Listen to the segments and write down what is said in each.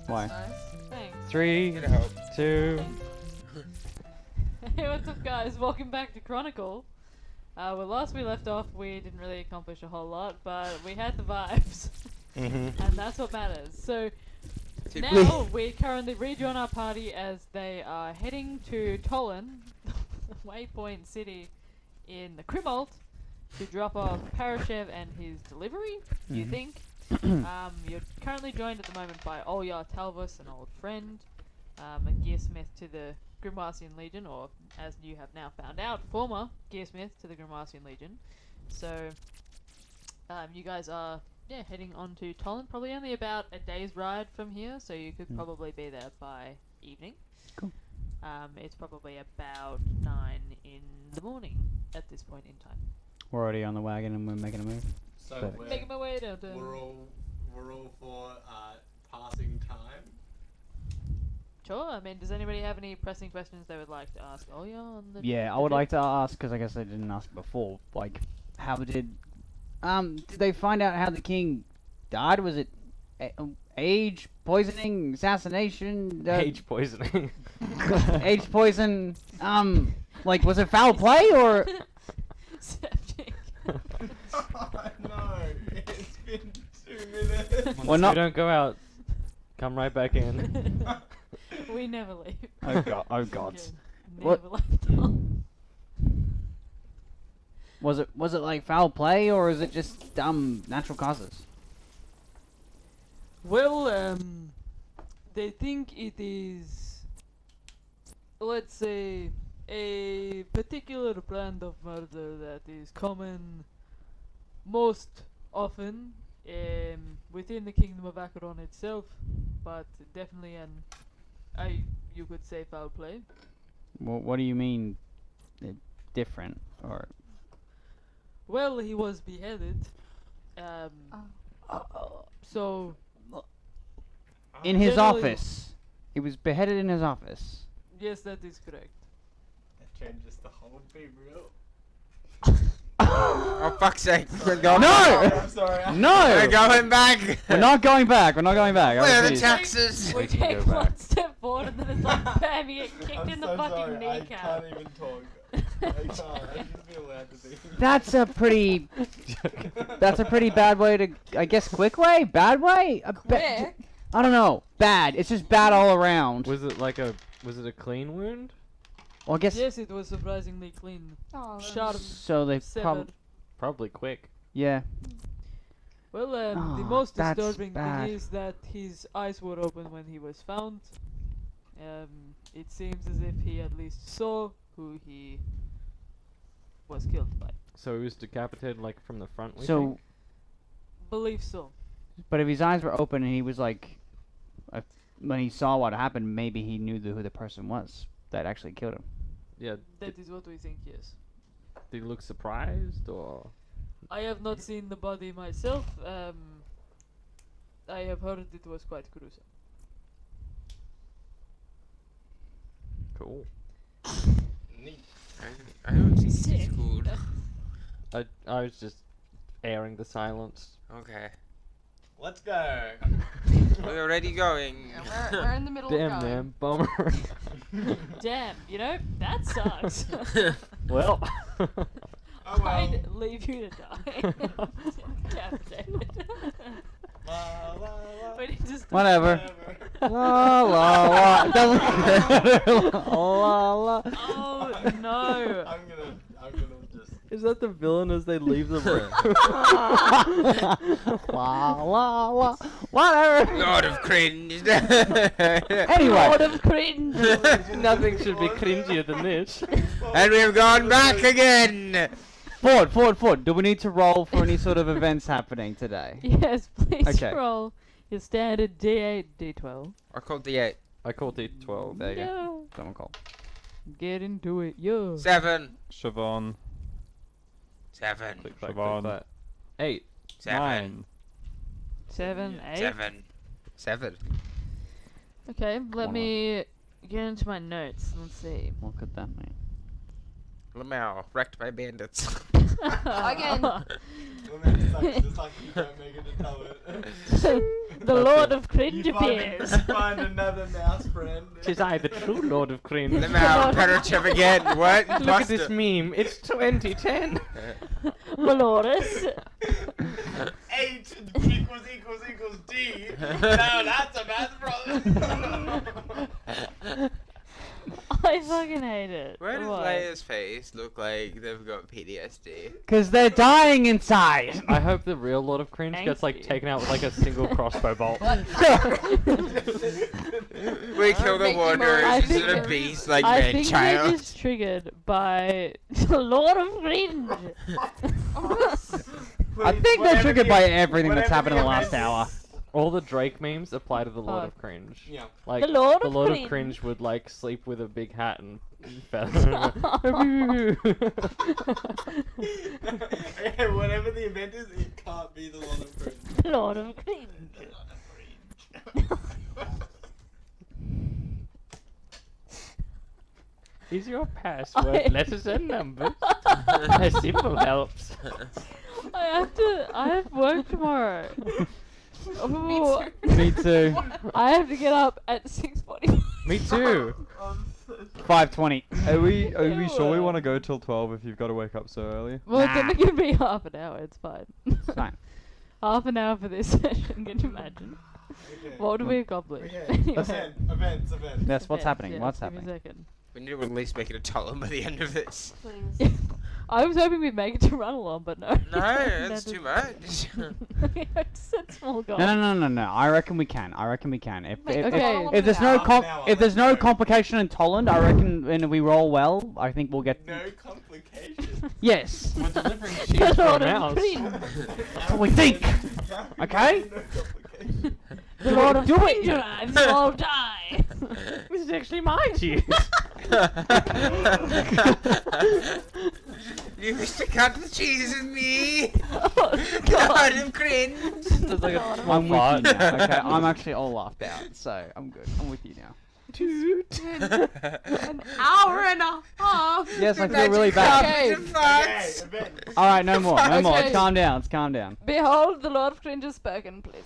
Why? Nice. Thanks. 3, Gonna help. 2. Hey, what's up, guys? Welcome back to Chronicle. Well, last we left off, we didn't really accomplish a whole lot, but we had the vibes, and that's what matters. So now we currently rejoin our party as they are heading to Tolan, the waypoint city in the Crimalt, to drop off Parashev and his delivery. You think? You're currently joined at the moment by Olyar Talvus, an old friend, a gearsmith to the Grimoisian Legion, or as you have now found out, former gearsmith to the Grimoisian Legion. So, you guys are heading on to Tolan, probably only about a day's ride from here, so you could probably be there by evening. Cool. It's probably about 9 in the morning at this point in time. We're already on the wagon and we're making a move. So Making my way down to... we're all for passing time. Sure, I mean, does anybody have any pressing questions they would like to ask Olyar on the... Yeah, I would like to ask, because I guess I didn't ask before, like, how did they find out how the king died? Was it age poisoning, assassination? Age poisoning. Age poison, like, was it foul play, or? Septic. No, it's been 2 minutes. Well, We not. don't go out. Come right back in. We never leave. Oh god. Oh god. Yeah, What? never left home. Was it like foul play, or is it just natural causes? Well, they think it is, let's say, a particular brand of murder that is common most often within the Kingdom of Acheron itself, but definitely you could say foul play. What do you mean, different, or? Well, he was beheaded. So In his Generally- office. He was beheaded in his office. yes, that is correct. That changes the whole be real. Oh, fuck's sake. We're going No! I'm sorry. No! We're going back. We're not going back. We're not going back. I Where are the refuse. taxes? We We can take go one back. step forward and then it's like, bam, you get kicked I'm in the so fucking sorry. I kneecap. can't even talk. I can't. I shouldn't be allowed to be. That's a pretty. That's a pretty bad way to. I guess quick way, bad way. Quick? I don't know. Bad. It's just bad all around. Was it a clean wound? Well, I guess. Yes, it was surprisingly clean. Oh, Sharp, So they severed. Probably quick. Yeah. Well, the Oh, most that's disturbing bad. thing is that his eyes were open when he was found. It seems as if he at least saw who he was killed by. So he was decapitated like from the front. We So, think? Believe so. but if his eyes were open and he was like, when he saw what happened, maybe he knew who the person was that actually killed him. Yeah. That is what we think, yes. Did he look surprised or? I have not seen the body myself. I have heard it was quite gruesome. Cool. Neat. I don't think Sick. it's good. I was just airing the silence. Okay. Let's go. We're already going. Yeah, we're in the middle Damn, of going. man, bummer. Damn, you know, that sucks. Well. Oh well. I'd leave you to die. Decapitated. La, la, la. We need to stop. Whatever. La la la. Doesn't la la. Oh no. I'm gonna just. Is that the villain as they leave the room? La la la. Whatever. Lord of cringe. Anyway. Lord of cringe. Nothing should be cringier than this. And we've gone back again. Forward. Do we need to roll for any sort of events happening today? Yes, please Okay. roll your standard D8, D12. I called the 8. I called it 12. There you go. Yeah. Someone call. Get into it, yo. 7. Siobhan. 7. Click clack, Siobhan. click clack. 8. 7. 9. 7, 8. 7. 7. Okay, let One me get into my notes. Let's see. What could that mean? Lamau, wrecked by bandits. Again. Well, man, it's like you don't make it to tell it. The Lord of Cringe You find, appears. find another mouse friend. Tis I, the true Lord of Cringe. Let me out, Parachup again. What? Look at this meme. It's 2010. Malorus. 8 equals D. Now that's a math problem. I fucking hate it. Why does Why? Leia's face look like they've got PTSD? Because they're dying inside. I hope the real Lord of Cringe gets like Angsty. taken out with like a single crossbow bolt. We kill the Mickey Wanderers Mouse. instead I of think- beasts like I man think child. it is triggered by the Lord of Cringe. I think they're triggered by everything that's happened in the last hour. All the Drake memes apply to the Lord Oh. of Cringe. Yeah. Like The Lord the of Lord Cringe. of Cringe would like sleep with a big hat and feather. Okay, whatever the event is, it can't be the Lord of Cringe. Lord of Cringe. Is your password letters and numbers? A symbol helps. I have work tomorrow. Ooh, Me too. I have to get up at 6:40. Me too. 5:20. Are we sure we Ew. want to go till 12 if you've got to wake up so early? Well, it's Nah. only gonna be half an hour. It's fine. Fine. Half an hour for this session. Can you imagine? Okay. What do we accomplish? Okay. Anyway. Events. Yes, what's Events, happening? yes, What's give me a happening? second. We need to at least make it a Tollum by the end of this. Please. I was hoping we'd make it to run along, but no. No, that's too much. We have to set small goals. No. I reckon we can. If Wait, okay. if there's no Half an hour, if there's no let's go. complication in Tolland, I reckon when we roll well, I think we'll get. No complications. Yes. We're delivering The cheese for a Lord of mouse. Cringe. That's what we think. Okay? No complications. The Lord of Do it. Cringe arrives, you all die. This is actually my cheese. You wish to cut the cheese with me? Oh, God of cringe. There's like a small I'm with you fart. now. Okay, I'm actually all laughed out, so I'm good. I'm with you now. An hour and a half. Yes, I feel really bad. Okay. Okay, events. All right, no more. Okay. Let's calm down. Let's calm down. Behold, the Lord of Cringe has spoken, please.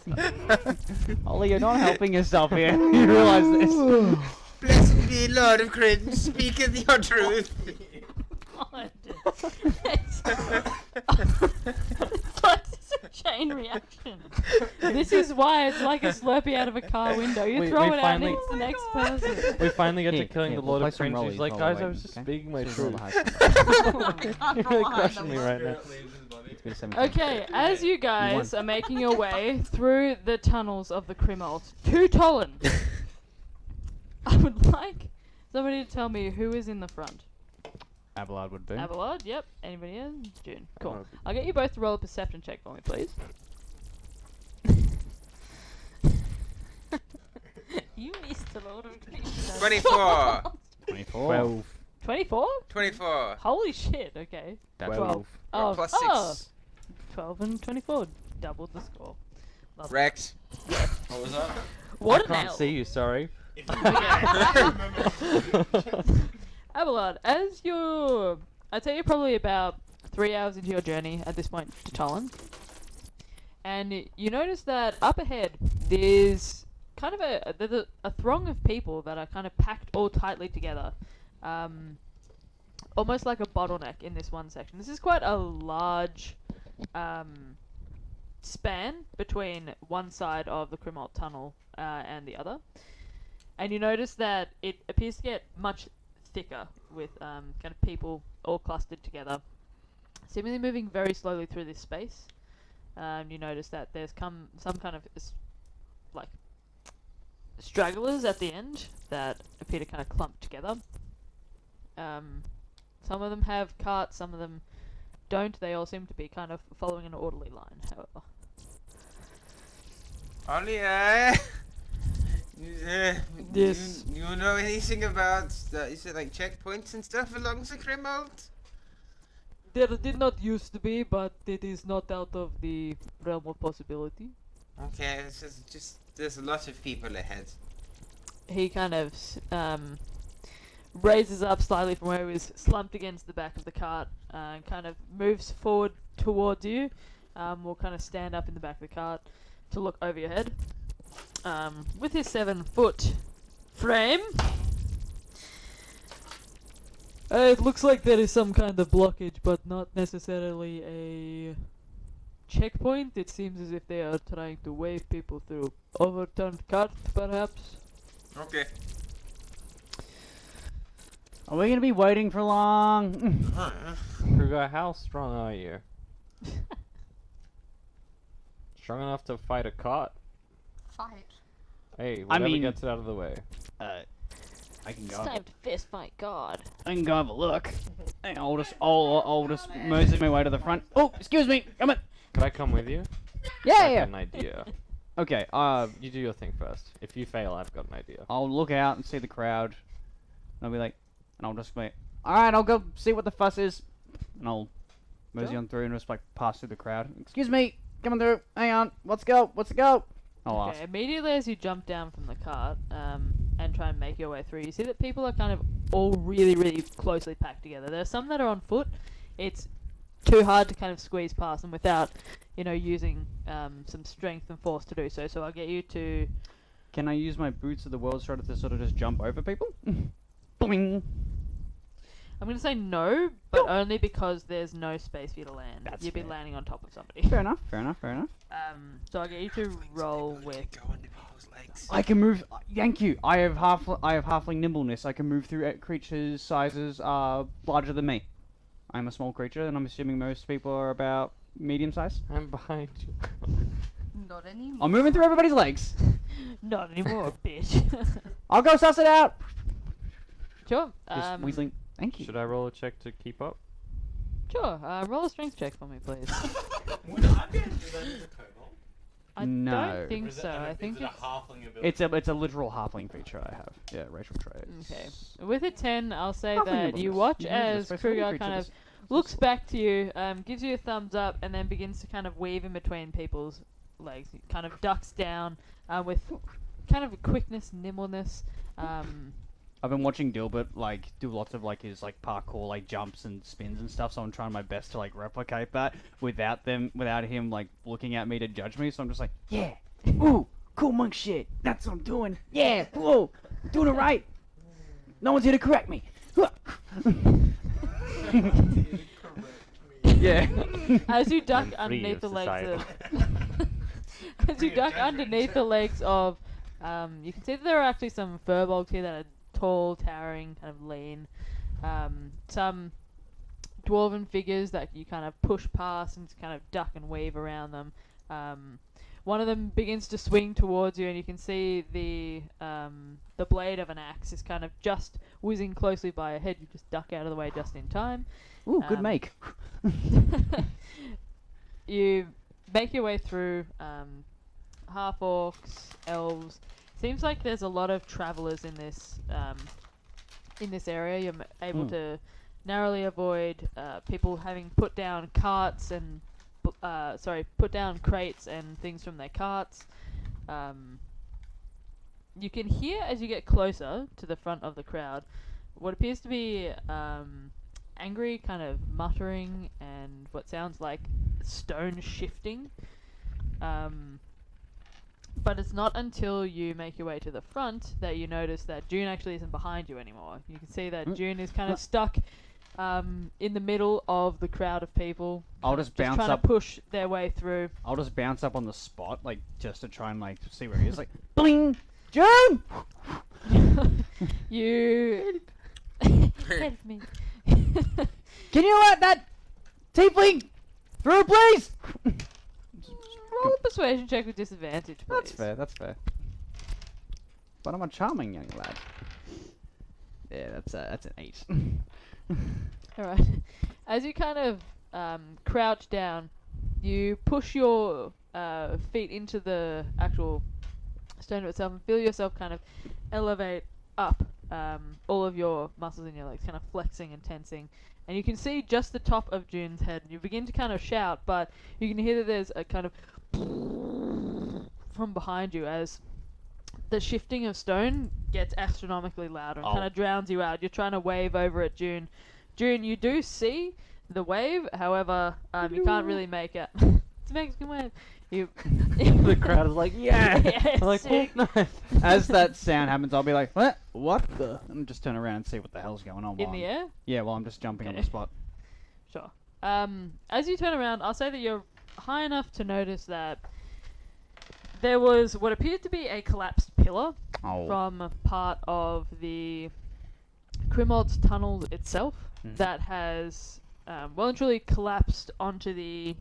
Ollie, you're not helping yourself here. You realise this? Blessed be Lord of cringe, speaketh your truth. God. It's like a chain reaction. This is why it's like a Slurpee out of a car window. You We- throw we it out and finally- it's the next person. We finally get Here, to killing here, the we'll Lord play of some Cringe. He's rollies like, while guys, we're I was waiting, just okay? speaking my Just roll truth. the high You're really crushing me right now. Spirit leaves his body. It's been 17. Okay, as you guys won. are making your way through the tunnels of the Crimalt to Tollin, I would like somebody to tell me who is in the front. Abelard would be. Abelard, yep. Anybody else? June. Cool. Oh. I'll get you both to roll a perception check for me, please. You missed a lot of things. 24. 24. 12. 24? 24. Holy shit, okay. That's 12. Oh, Oh, plus oh, 6. 12 and 24. Doubled the score. Lovely. Rex. What was that? What I an can't L. see you, sorry. Abelard, as you're... I'd say you're probably about 3 hours into your journey at this point to Tollin. And you notice that up ahead, there's kind of a throng of people that are kind of packed all tightly together. Almost like a bottleneck in this one section. This is quite a large span between one side of the Crimalt Tunnel and the other. And you notice that it appears to get much thicker with kind of people all clustered together, seemingly moving very slowly through this space. You notice that there's some kind of like stragglers at the end that appear to kind of clump together. Some of them have carts, some of them don't. They all seem to be kind of following an orderly line, however. Ollie, Yes. You know anything about is it like checkpoints and stuff along the Crimalt? There did not used to be, but it is not out of the realm of possibility. Okay, it's just there's a lot of people ahead. He kind of raises up slightly from where he was slumped against the back of the cart and kind of moves forward towards you. Will kind of stand up in the back of the cart to look over your head. With his 7-foot frame. It looks like there is some kind of blockage, but not necessarily a checkpoint. It seems as if they are trying to wave people through overturned cart, perhaps. Okay. Are we gonna be waiting for long? Kruger, how strong are you? Strong enough to fight a cart? Fight. Hey, whatever mean- gets it out of the way. I can It's go. time to fist fight God. I can go have a look. Hang on, I'll just mosey my way to the front. Oh, excuse me. Come on. Could I come with you? Yeah, I've yeah. got an idea. Okay. You do your thing first. If you fail, I've got an idea. I'll look out and see the crowd. And I'll be like, and I'll just be, all right, I'll go see what the fuss is. And I'll mosey Sure. on through and just like pass through the crowd. Excuse me, coming through. Hang on. Let's go. Let's go. I'll Okay, ask. immediately as you jump down from the cart and try and make your way through, you see that people are kind of all really, really closely packed together. There are some that are on foot. It's too hard to kind of squeeze past them without, using some strength and force to do so. So I'll get you to... Can I use my boots of the world strider to sort of just jump over people? Boing. I'm going to say no, but only because there's no space for you to land. That's You'd be fair. landing on top of somebody. Fair enough. Fair enough. Fair enough. So I'll get you to roll with... Go under people's legs. I can move. Thank you. I have halfling nimbleness. I can move through creatures sizes larger than me. I'm a small creature, and I'm assuming most people are about medium size. I'm behind you. Not anymore. I'm moving through everybody's legs. Not anymore, bitch. I'll go suss it out. Sure. Just weaseling. Thank you. Should I roll a check to keep up? Sure. Roll a strength check for me, please. Would I be able to do that as a kobold? I No. don't think Or is it so. an- I think is it it's... a halfling ability? It's a literal halfling feature I have. Yeah, racial traits. Okay. With a 10, I'll say Halfling that you nimbleness. watch You can use as this for any Kruger creature kind of that's- looks back to you, gives you a thumbs up, and then begins to kind of weave in between people's legs. He kind of ducks down with kind of a quickness, nimbleness. I've been watching Dilbert do lots of his parkour jumps and spins and stuff, so I'm trying my best to replicate that without him looking at me to judge me. So I'm just like, yeah, ooh, cool monk shit. That's what I'm doing. Yeah, whoa, doing it right. No one's here to correct me. Yeah. As you duck I'm free underneath of the legs society. of... as you duck underneath the legs of... you can see that there are actually some furbolgs here that are tall, towering, kind of lean. Some dwarven figures that you kind of push past and kind of duck and weave around them. One of them begins to swing towards you, and you can see the blade of an axe is kind of just whizzing closely by your head. You just duck out of the way just in time. Ooh, good Um, make. You make your way through half orcs, elves. Seems like there's a lot of travelers in this area. You're able to narrowly avoid people having put down carts and put down crates and things from their carts. You can hear as you get closer to the front of the crowd what appears to be angry kind of muttering and what sounds like stone shifting. But it's not until you make your way to the front that you notice that June actually isn't behind you anymore. You can see that June is kind of stuck in the middle of the crowd of people. I'll just bounce trying up. to push their way through. I'll just bounce up on the spot, just to try and see where he is. Bling, June. You help me. Can you let that tiefling through, please? Roll a persuasion check with disadvantage, please. That's fair. That's fair. But I'm a charming young lad. Yeah, that's an 8. Alright. As you kind of crouch down, you push your feet into the actual stone itself and feel yourself kind of elevate up. All of your muscles in your legs kind of flexing and tensing. And you can see just the top of June's head. And you begin to kind of shout, but you can hear that there's a kind of from behind you as the shifting of stone gets astronomically louder and kind of drowns you out. You're trying to wave over at June. June, you do see the wave. However, you can't really make it. It's a Mexican wave. You. The crowd is like, yeah. Yeah, I'm like, sick. oh, no. As that sound happens, I'll be like, what? What the? And just turn around and see what the hell's going on. In while the I'm- air. Yeah, well, I'm just jumping on the Okay. spot. Sure. As you turn around, I'll say that you're high enough to notice that there was what appeared to be a collapsed pillar Oh. from part of the Crimald's tunnel itself that has well and truly collapsed onto the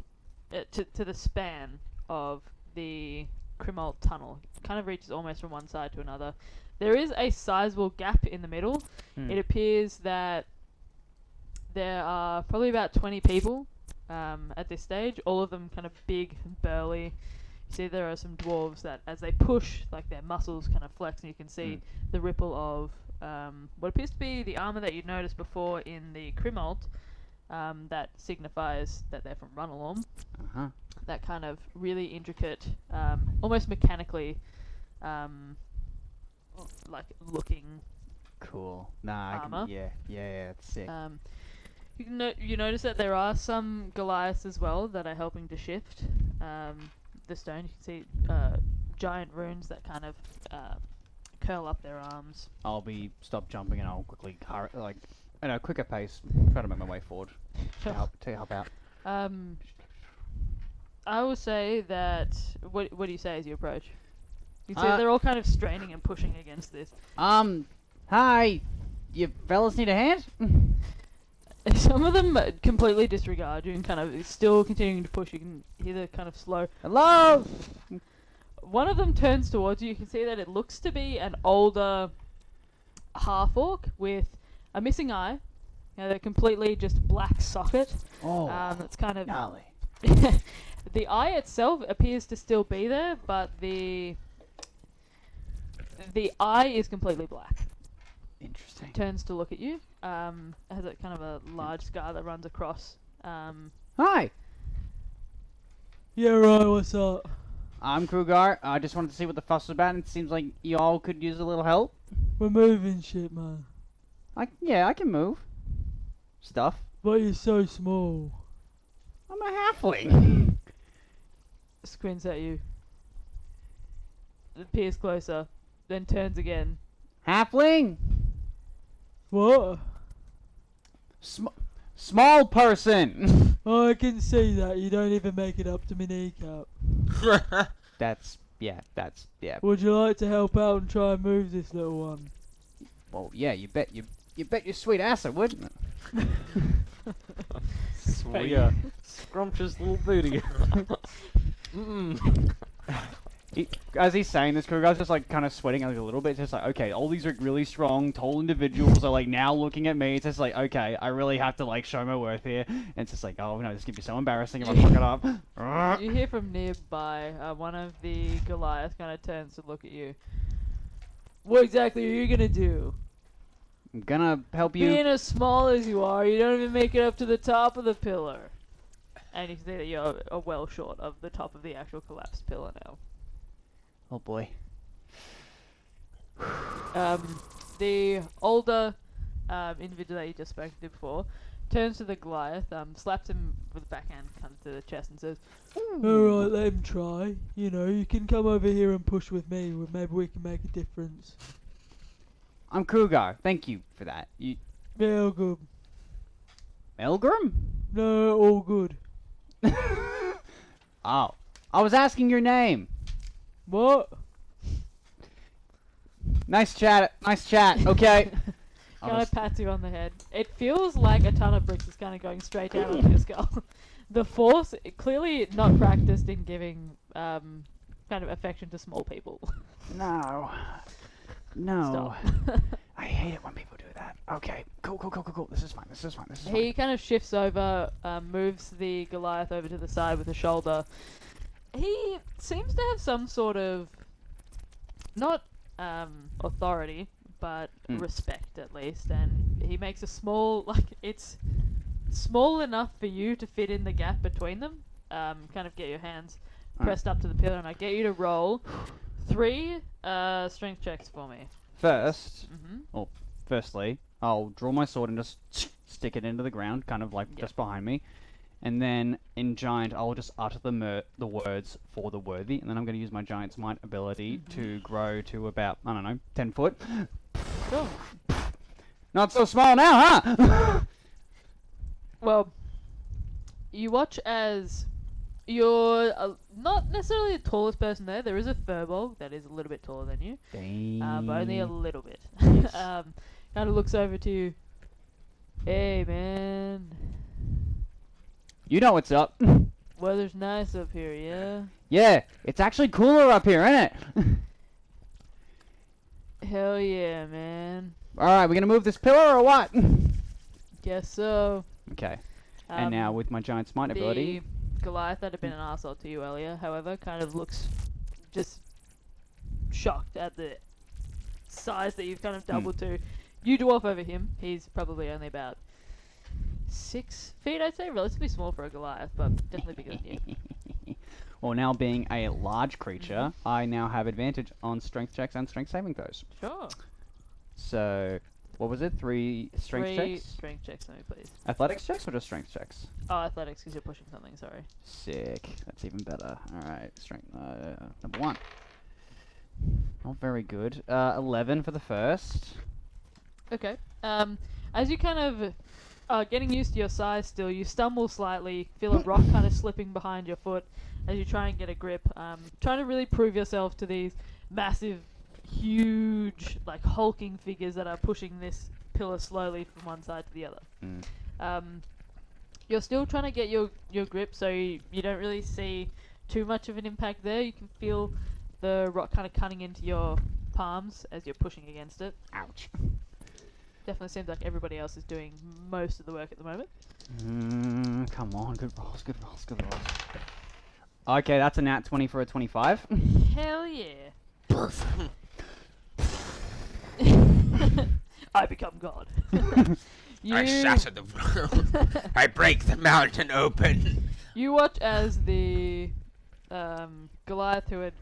to the span of the Crimald tunnel. It kind of reaches almost from one side to another. There is a sizable gap in the middle. It appears that there are probably about 20 people at this stage, all of them kind of big, burly. You see there are some dwarves that as they push, like their muscles kind of flex, and you can see the ripple of what appears to be the armor that you'd noticed before in the Crimalt that signifies that they're from Runalorm. Uh-huh. That kind of really intricate, almost mechanically like looking Cool. Nah, I armor. can, yeah, it's sick. You notice that there are some Goliaths as well that are helping to shift the stone. You can see giant runes that kind of curl up their arms. I'll be stop jumping and I'll quickly like at a quicker pace try to make my way forward to help out. I will say that. What do you say as you approach? You see Uh, they're all kind of straining and pushing against this. Hi, you fellas need a hand? Some of them completely disregard you and kind of still continuing to push. You can hear the kind of slow. Hello. One of them turns towards you. You can see that it looks to be an older half-orc with a missing eye. You know, they're completely just black socket. Oh, That's kind of... gnarly. The eye itself appears to still be there, but the eye is completely black. Interesting. Turns to look at you. Has a kind of a large scar that runs across. Hi, Yeah, right. What's up? I'm Krugar. I just wanted to see what the fuss was about, and it seems like y'all could use a little help. We're moving shit, man. I can move stuff. But you're so small. I'm a halfling. Squints at you. Peers closer. Then turns again. Halfling. What? Small person. Oh, I can see that. You don't even make it up to my kneecap. That's yeah. Would you like to help out and try and move this little one? Well, yeah. You bet your sweet ass I would. Sweet. Scrumptious little booty. As he's saying this, Krugar's just like kind of sweating a little bit. It's just like, okay, all these are really strong, tall individuals are like now looking at me. It's just like, okay, I really have to like show my worth here. And it's just like, oh no, this could be so embarrassing if I fuck it up. You hear from nearby, one of the Goliaths kind of turns to look at you. What exactly are you gonna do? I'm gonna help you. Being as small as you are, you don't even make it up to the top of the pillar. And you can see that you're well short of the top of the actual collapsed pillar now. Oh boy. The older individual that you just spoke to before turns to the Goliath, slaps him with the backhand kind of to the chest and says, "Alright, let him try. You know, you can come over here and push with me. Maybe we can make a difference." I'm Krugar. Thank you for that. You Yeah, all good. Melgrim? No, all good. Oh. I was asking your name. What? Nice chat. Okay. Kind of pats you on the head. It feels like a ton of bricks is kind of going straight down onto your skull. The force, clearly not practiced in giving kind of affection to small people. No. Stop. I hate it when people do that. Okay. Cool. This is fine. He kind of shifts over, moves the Goliath over to the side with a shoulder. He seems to have some sort of, not authority, but respect at least. And he makes a small, it's small enough for you to fit in the gap between them. Kind of get your hands pressed up to the pillar, and I get you to roll 3 strength checks for me. First. Mm-hmm. Oh, firstly, I'll draw my sword and just stick it into the ground, kind of like just behind me. And then in giant, I'll just utter the words for the worthy, and then I'm going to use my giant's might ability to grow to about, I don't know, 10 foot. Cool. Not so small now, huh? Well, you watch as you're not necessarily the tallest person there. There is a furbolg that is a little bit taller than you, but only a little bit. Kind of looks over to you. Hey, man. You know what's up. Weather's nice up here, yeah? Yeah, it's actually cooler up here, isn't it? Hell yeah, man. Alright, we gonna move this pillar or what? Guess so. Okay. And now with my giant smite ability. The Goliath that had been an arsehole to you earlier, however, kind of looks just shocked at the size that you've kind of doubled to. You dwarf over him. He's probably only about 6 feet, I'd say. Relatively small for a Goliath, but definitely bigger than you. Well, now being a large creature, I now have advantage on strength checks and strength saving throws. Sure. So, what was it? 3 strength 3 checks? strength checks, let me please. Athletics checks or just strength checks? Oh, athletics, because you're pushing something, sorry. Sick. That's even better. Alright, strength. Number 1. Not very good. 11 for the first. Okay. As you kind of are getting used to your size still, you stumble slightly, feel a rock kind of slipping behind your foot as you try and get a grip. Trying to really prove yourself to these massive, huge, like hulking figures that are pushing this pillar slowly from one side to the other. You're still trying to get your grip, so you don't really see too much of an impact there. You can feel the rock kind of cutting into your palms as you're pushing against it. Ouch. Definitely seems like everybody else is doing most of the work at the moment. Come on, good rolls, good rolls, good rolls. Okay, that's a nat 20 for a 25. Hell yeah. I become God. I shatter the world. I break the mountain open. You watch as the Goliath, who had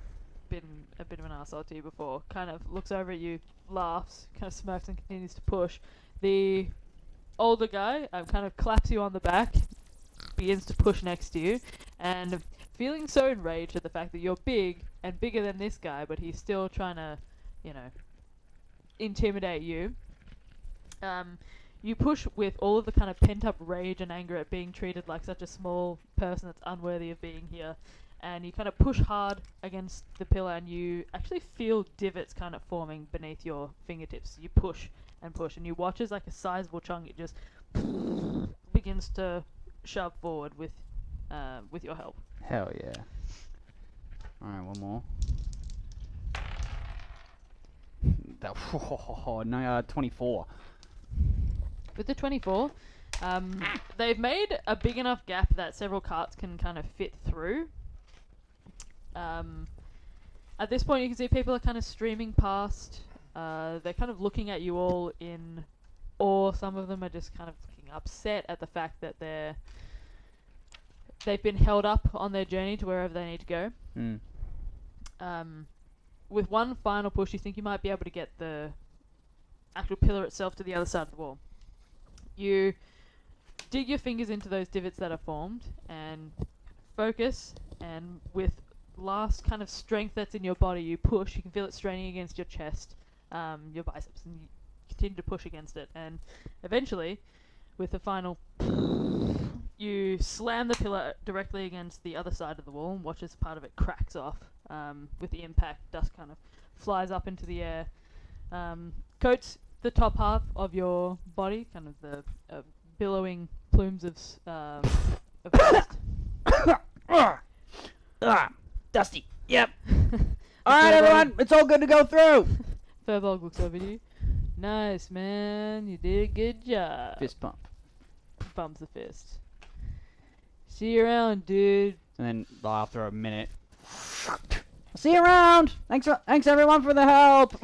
been a bit of an arsehole to you before, kind of looks over at you, laughs, kind of smirks and continues to push. The older guy kind of claps you on the back, begins to push next to you, and feeling so enraged at the fact that you're big and bigger than this guy, but he's still trying to, intimidate you. You push with all of the kind of pent-up rage and anger at being treated like such a small person that's unworthy of being here, and you kind of push hard against the pillar, and you actually feel divots kind of forming beneath your fingertips. You push and push, and you watch as like a sizable chunk it just begins to shove forward with your help. Hell yeah. Alright, one more. No, 24. With the 24, they've made a big enough gap that several carts can kind of fit through. At this point, you can see people are kind of streaming past. They're kind of looking at you all in awe. Some of them are just kind of looking upset at the fact that they've been held up on their journey to wherever they need to go. With one final push, you think you might be able to get the actual pillar itself to the other side of the wall. You dig your fingers into those divots that are formed and focus, and with last kind of strength that's in your body, you push. You can feel it straining against your chest, your biceps, and you continue to push against it, and eventually, with the final, you slam the pillar directly against the other side of the wall and watch as part of it cracks off. With the impact, dust kind of flies up into the air, coats the top half of your body, kind of the billowing plumes of dust. Dusty. Yep. Alright, everyone, it's all good to go through. Furbolg looks over to you. Nice, man. You did a good job. Fist pump. Bumps the fist. See you around, dude. And then after a minute, see you around. Thanks everyone for the help.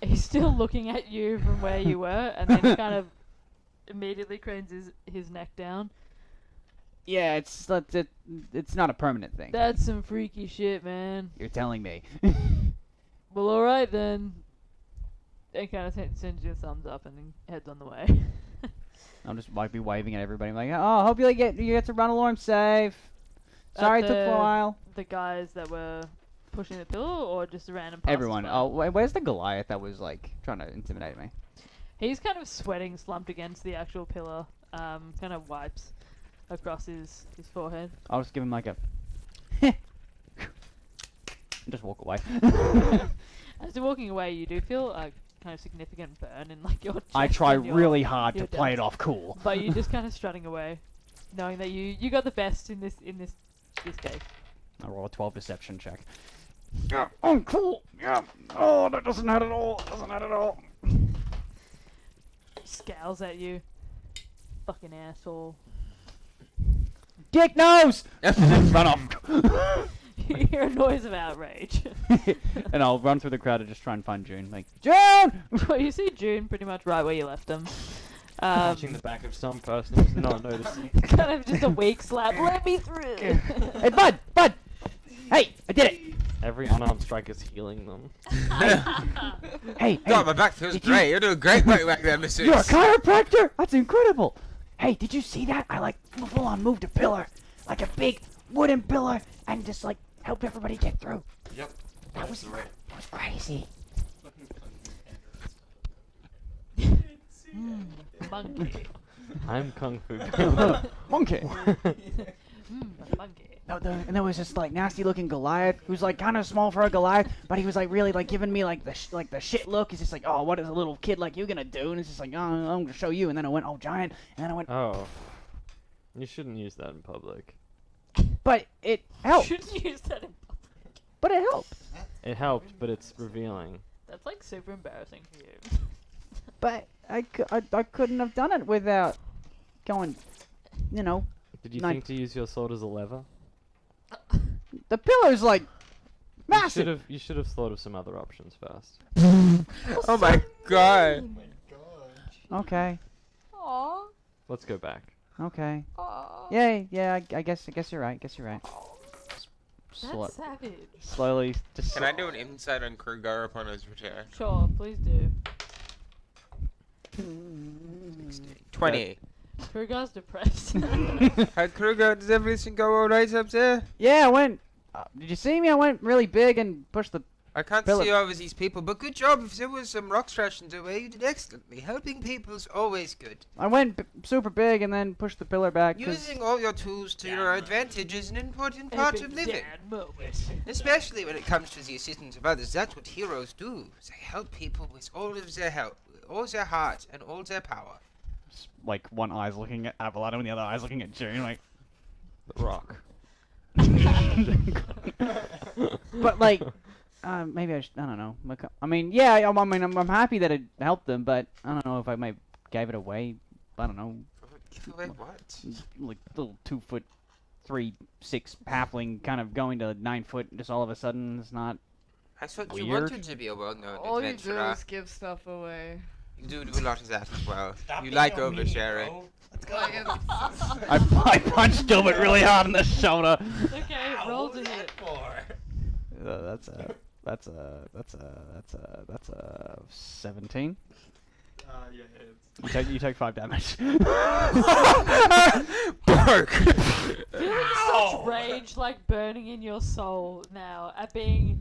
He's still looking at you from where you were, and then he kind of immediately cranes his neck down. Yeah, it's not a permanent thing. That's some freaky shit, man. You're telling me. Well, alright then. it kind of sends you a thumbs up and then heads on the way. I'm just might be waving at everybody. I'm like, oh, hope you get to run along safe. Sorry it took a while. The guys that were pushing the pillar, or just a random passersby? Everyone. Oh, where's the Goliath that was like trying to intimidate me? He's kind of sweating, slumped against the actual pillar. Kind of wipes across his forehead. I'll just give him like a. and just walk away. As you're walking away, you do feel a kind of significant burn in like your chest. I try and your- really hard to your play it desk. off cool. But you're just kind of strutting away, knowing that you got the best in this case. I roll a 12 deception check. Yeah, I'm cool. Yeah. Oh, that doesn't hurt at all. Doesn't hurt at all. Scowls at you, fucking asshole. Dick nose! And then run off. You hear a noise of outrage. And I'll run through the crowd and just try and find June. Like, June! Well, you see June pretty much right where you left him. Touching the back of some person who's not noticing. Kind of just a weak slap. Let me through. Hey, Bud! Bud! Hey, I did it! Every unarmed strike is healing them. Hey, God, my back feels did you- great. You're doing great work back there, Mr. You're a chiropractor? That's incredible! Hey, did you see that? I like full on moved a pillar. Like a big wooden pillar and just like helped everybody get through. Yep. That was crazy. Monkey. I'm Kung Fu Panda. Monkey. Monkey. No, and there was this like nasty looking Goliath who's like kind of small for a Goliath, but he was like really like giving me like the shit look. He's just like, oh, what is a little kid like you gonna do? And it's just like, oh, I'm gonna show you. And then I went, oh, giant. And then I went, Oh. You shouldn't use that in public. but it helped. Shouldn't use that in public. But it helped. It helped, but it's revealing. That's like super embarrassing for you. But I couldn't have done it without going, you know. Did you Nine- think to use your sword as a lever? The pillar's like massive. You should have thought of some other options first. Oh my god. Oh my gosh. Okay. Aww. Let's go back. Okay. Aww. Yeah. I guess you're right. That's savage. Slowly, just. Can I do an insight on Kruger upon his return? Sure, please do. 20. Kruger's depressed. Hi Kruger, does everything go alright up there? Yeah, I went. Did you see me? I went really big and pushed the. I can't Philip. see over these people, but good job. If there was some rock strashings away, you did excellently. Helping people's always good. I went super big and then pushed the pillar back. 'Cause Using all your tools to your advantage is an important part of living. Dad moment. Especially when it comes to the assistance of others. That's what heroes do. They help people with all of their help, all their heart, and all their power. like one eye's looking at Avalado and the other eye's looking at June. Like, The Rock. but like, maybe I don't know. I mean, yeah. I'm happy that it helped them, but I don't know if I might gave it away. I don't know. Give away what? Like little 2'3", 6" halfling kind of going to 9 foot just all of a sudden. It's not. I thought you Weird. wanted to be a well-known All you do adventurer. is give stuff away. You do a lot of that as well. Stop You being like a meanie, oversharing. bro. Let's go. Like, it's- I punched Gilbert really hard in the shoulder. Okay, Ow, roll what to was hit. that for? That's a 17. Yeah, You take 5 damage. Bark! Feeling such rage like burning in your soul now at the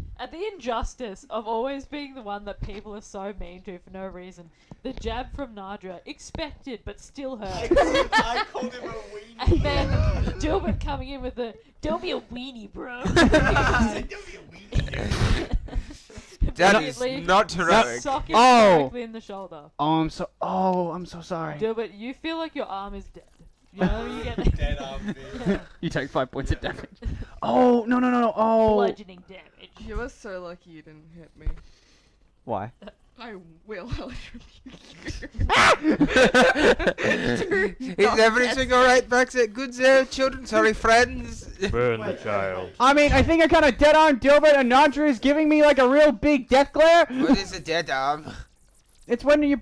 injustice of always being the one that people are so mean to for no reason. The jab from Nadra, expected but still hurt. I called him a weenie. And then Gilbert coming in with the "Don't be a weenie, bro." I said, "Don't be a weenie." That is Immediately not heroic. sock him Oh. directly in the shoulder. I'm so sorry. Gilbert, you feel like your arm is dead. You know, you get Dead arm, dude. You take 5 points of damage. Oh no. Oh. bludgeoning damage. You were so lucky you didn't hit me. Why? I will electrocute Is everything alright back there? Good there, children? Sorry, friends? Burn the child. I mean, I think I kind of dead armed Gilbert, and Nadra is giving me like a real big death glare. What is a dead arm? It's when you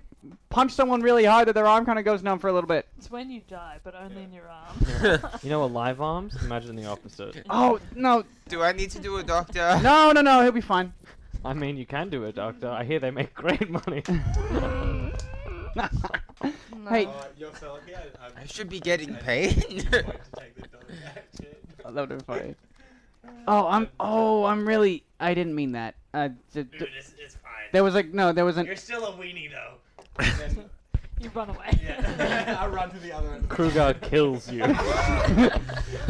punch someone really hard that their arm kind of goes numb for a little bit. It's when you die, but only in your arm. You know, alive arms? Imagine the opposite. Oh no, Do I need to do a doctor? no, he'll be fine. I mean, you can do it, Doctor. I hear they make great money. No. Hey. You're so lucky. I should be getting paid. to take the dog action. Oh, that would be funny. I'm really. I didn't mean that. Dude, it's fine. There was like no, there was an. You're still a weenie though. And then, You run away. yeah, I run to the other end. Kruger kills you.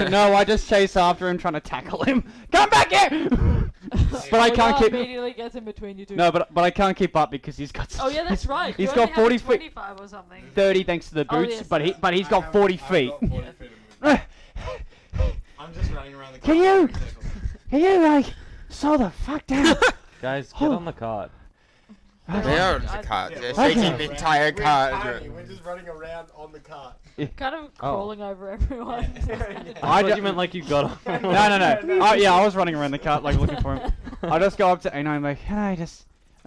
No, I just chase after him, trying to tackle him. Come back here! But I can't keep. Immediately gets in between you two. No, but I can't keep up because he's got. Oh yeah, that's right. He's You got only have 40 a feet. 25 or something. 30 thanks to the Oh, boots, yes, but he's got 40 feet. I've got 40 feet of movement. I'm just running around the car. Can you- in circles. Can you like slow the fuck down? Guys, get on the cart. They are on the cart. They're Okay. shaking the entire We're cart. tiny, We're just running around on the cart. Kind of crawling over everyone. I thought d- you meant like you got off. No. Oh yeah, I was running around the cart like looking for him. I just go up to and I'm like, can I just?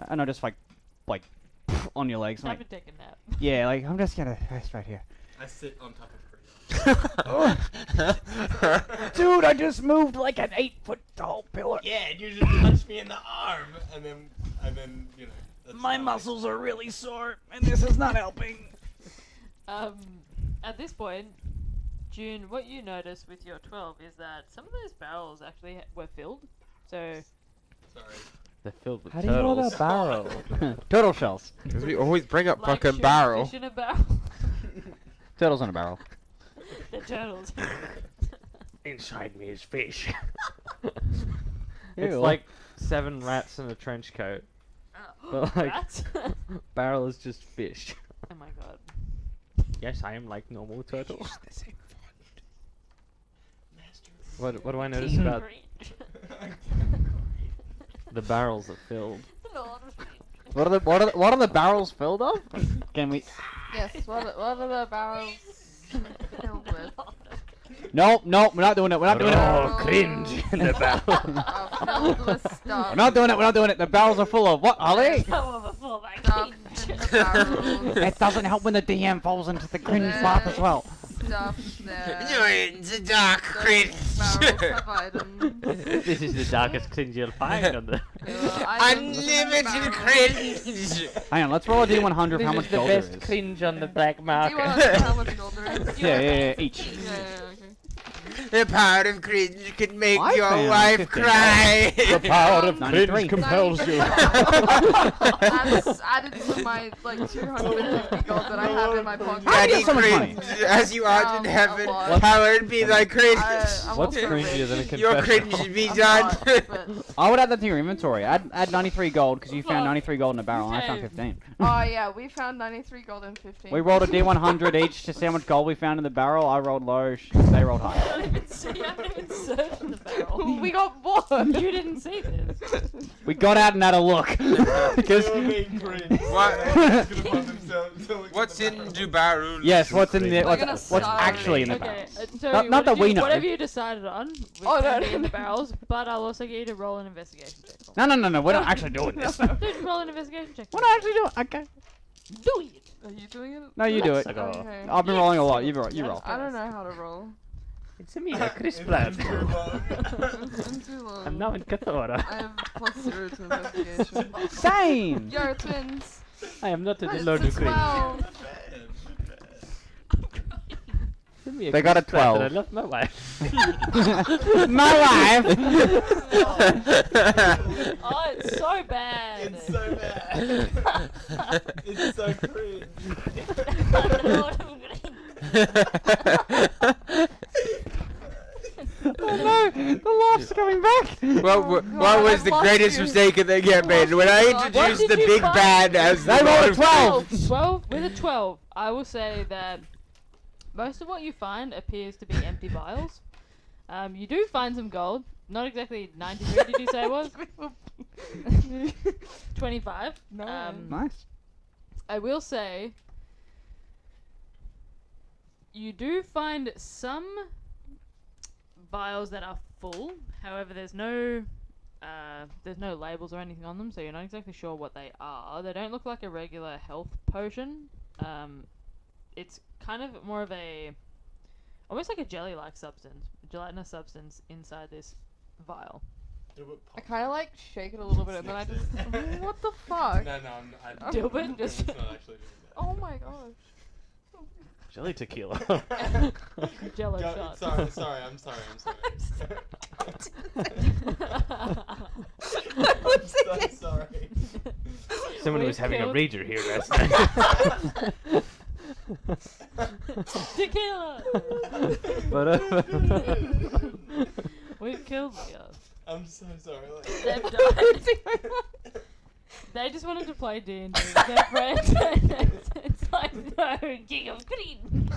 And I just like on your legs. I'm Time like, to take a nap. yeah, like I'm just gonna rest right here. I sit on top of Chris. Dude, I just moved like an 8-foot tall pillar. Yeah, and you just punched me in the arm, and then you know. That's My not muscles are really sore, and this is not helping. At this point, June, what you notice with your 12 is that some of those barrels actually were filled. So, Sorry. They're filled with How do you know turtles. about barrel? Turtle shells. Because we always bring up like fucking shooting barrel. fish in a barrel. Turtles in a barrel. The turtles. Inside me is fish. Ew. It's like 7 rats in a trench coat. But like, Rats? barrel is just fish. Oh my god. Yes, I am like normal turtle. Use the same What do I notice about Cringe. the barrels are filled? What are the barrels filled of? Can we? Yes, what are the barrels filled with? No, we're not doing it. We're not doing it. Oh, cringe in the barrel. Filled with stuff. We're not doing it. We're not doing it. The barrels are full of what, Ollie? Some of it full of Stuff cringe. in the barrels. It doesn't help when the DM falls into the cringe path as well. Stuff there. You're in the dark cringe. Barrels have items. This is the darkest cringe you'll find on the. Unlimited cringe. Hang on, let's roll a D100 how much gold there is. cringe on the black Do you want to know how much gold there is? Yeah, each. Yeah, okay. The power of cringe can make I your found wife 15. cry. The power of 93. cringe compels you. That's added to my like 250 gold that I have in my pocket. I Daddy get so much money. cringe, as you art in A heaven, lot. hallowed be thy cringe. I'm What's also cringier rich. than a Your confessional? cringe be I'm done. not, but- I would add that to your inventory. Add 93 gold because you found Fuck. 93 gold in a barrel and I found Okay. 15. Oh yeah, we found 93 gold and 15. We rolled a D100 each to see how much gold we found in the barrel. I rolled low. They rolled I high. don't even see. I haven't even searched in the barrel. We got more. You didn't see this. We got out and had a look because. You're being cringe. What? Everyone's gonna find themselves looking What's at in the Dubaru? Yes, what's in the We're gonna what's start actually in the Okay, barrel? so Not what that did we you- know. Whatever you decided on, Oh, no, be in no. the barrels, but I'll also get you to roll an investigation check. for No, me. we're not actually doing this. We're Dude, roll an investigation check. for not me. actually doing. Okay. Do it. Are you doing it? No, you do it. Okay. I've been rolling a lot. You roll. I don't know how to roll. It's me, a crisp It's lad. too long. It's been too long. I'm now in Cathora. I have +0 to investigation. Same. You're twins. I am not a It's Lord a of Cringe. 12. Send me They got a crisp lad that 12. I love my wife. My wife. Oh, it's so bad. It's so bad. It's so cringe. Oh no, the laugh's coming back. Well, Oh, what God, was I've the lost greatest you. mistake that get made? When I What introduced did the you big find? bad as They the rolled a Lord of 12. Cringe. 12 with a 12, I will say that most of what you find appears to be empty vials. You do find some gold. Not exactly 93, did you say it was? 25. No. Nice. I will say you do find some vials that are full. However, there's no labels or anything on them, so you're not exactly sure what they are. They don't look like a regular health potion. It's kind of more of almost like a jelly-like substance, a gelatinous substance inside this vial. I kind of like shake it a little bit and then I just. What the fuck? No, I'm Dilbert just- It's not actually doing that. Oh my gosh. Jelly tequila. Jello Go, shot. sorry, I'm sorry. I'm so sorry. Someone We've was having a killed- rager here last night. Tequila! But We've killed Leo. I'm so sorry. They've died. They just wanted to play D&D with their friends. It's like, no, king of green.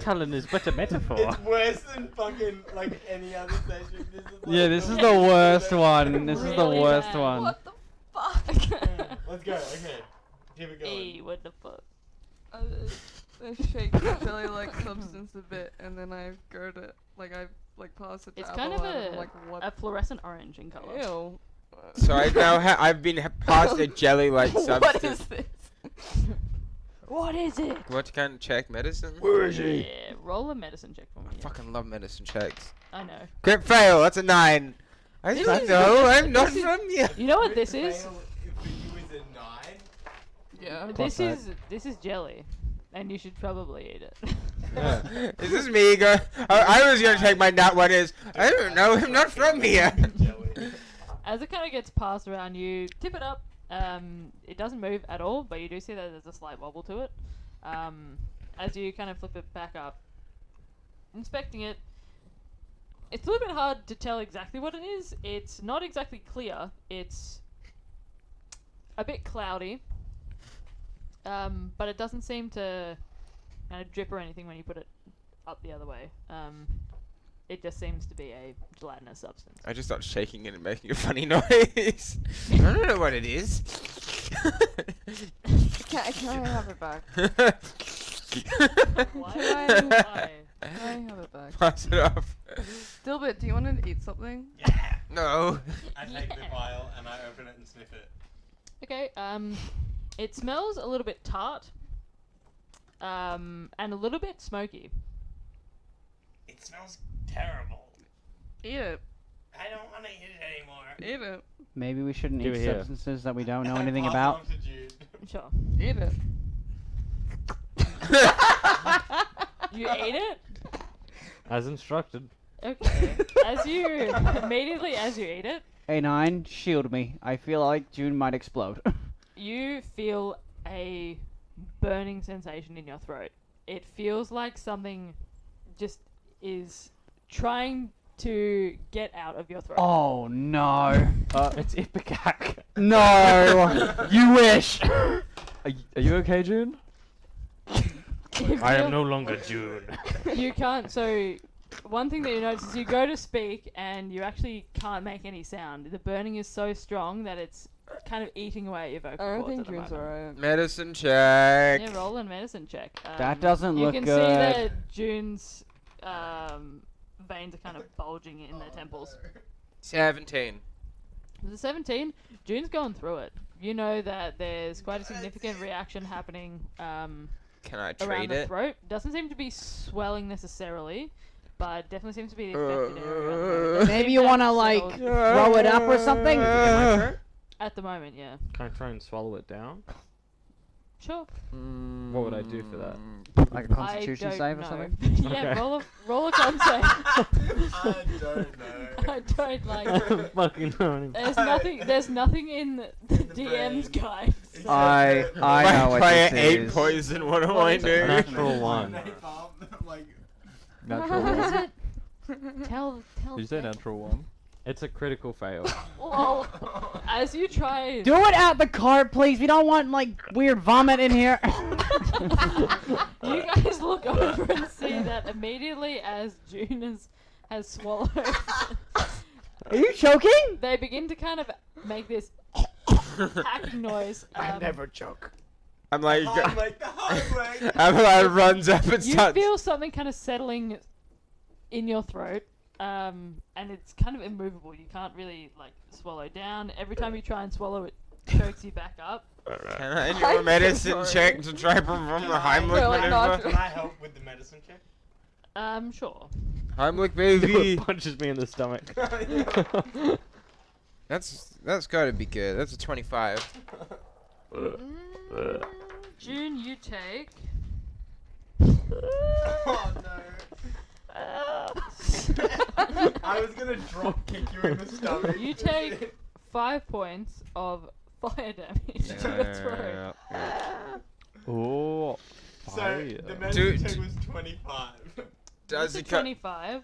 Talon is but a metaphor. It's worse than fucking like any other session. This is like Yeah, this is the worst one. This is the Really worst bad. one. What the fuck? Let's go. Okay, keep it going. Hey, what the fuck? I shake the jelly like substance a bit and then I go to I pass it to It's kind of Adeline, I'm like, what? a fluorescent orange in colour. Ew. So I now I've been passed a jelly-like substance. What is this? What is it? What kind of check? Medicine? Yeah, roll a medicine check for me. I fucking love medicine checks. I know. Crit fail. That's a 9. I This don't is- know. I'm not this is- from here. You know what this is? Fail if for you is a 9. Yeah. This is jelly, and you should probably eat it. Is this me? I was gonna take my nut. What is? I don't know. I'm not from here. Jelly. As it kind of gets passed around, you tip it up. It doesn't move at all, but you do see that there's a slight wobble to it. As you kind of flip it back up, inspecting it, it's a little bit hard to tell exactly what it is. It's not exactly clear. It's a bit cloudy, but it doesn't seem to kind of drip or anything when you put it up the other way. It just seems to be a gelatinous substance. I just start shaking it and making a funny noise. I don't know what it is. Can I have it back? Why? Can Why? I have it back? Pass it off. Dilbert, do you want to eat something? Yeah. No. I take the Yeah. vial and I open it and sniff it. Okay, it smells a little bit tart, and a little bit smoky. It smells terrible. Eat it. I don't want to eat it anymore. Eat it. Maybe we shouldn't Do eat it here. substances that we don't know I anything pass it about. on to Jude. Sure. Eat it. You ate it? As instructed. Okay. Immediately as you eat it, A9, shield me. I feel like June might explode. you feel a burning sensation in your throat. It feels like something just is trying to get out of your throat. Oh no. It's Ipecac. No. You wish. Are you okay, June? You I feel- am no longer June. You can't. So, one thing that you notice is you go to speak and you actually can't make any sound. The burning is so strong that it's kind of eating away at your vocal I don't cords think at the June's moment. alright. Medicine check. Yeah, roll a medicine check. That doesn't you look can good. see that June's veins are kind of bulging in their temples. 17. The 17, June's going through it. You know that there's quite a significant reaction happening Can I around trade the it? throat. Doesn't seem to be swelling necessarily, but definitely seems to be the affected area. at the moment. They Maybe think you want to that's like settled throw it up or something. at the moment, yeah. Can I try and swallow it down? Sure. What would I do for that? Like a Constitution I don't save or know. something. Yeah, Okay. roll a con save. I don't know. I don't like. Fucking know. There's nothing in the DM's guide. It's I know what Try this 8 is. poison. What do What I is it? do? Natural one. Like, Natural What is one. it? Tell. Did you say natural one? It's a critical fail. Well, as you try. Do it at the cart, please. We don't want like weird vomit in here. You guys look over and see that immediately as June has swallowed, Are you choking? they begin to kind of make this hacking noise. choke. I'm like, I'm like the hard way. Avalar runs up and You starts. feel something kind of settling in your throat, and it's kind of immovable. You can't really like swallow down. Every time you try and swallow, it chokes you back up. Can I do I'm a so medicine sorry. check to try perform the Can I- Heimlich No, like, maneuver? not Can I help with the medicine check? Sure. Heimlich, baby. Punches me in the stomach. That's gotta be good. That's a 25. June, you take. Oh no. I was gonna drop kick you in the stomach. You take 5 points of fire damage to your throat. Oh. So Fire. the magic Dude. check was 25. Does It's it a 25.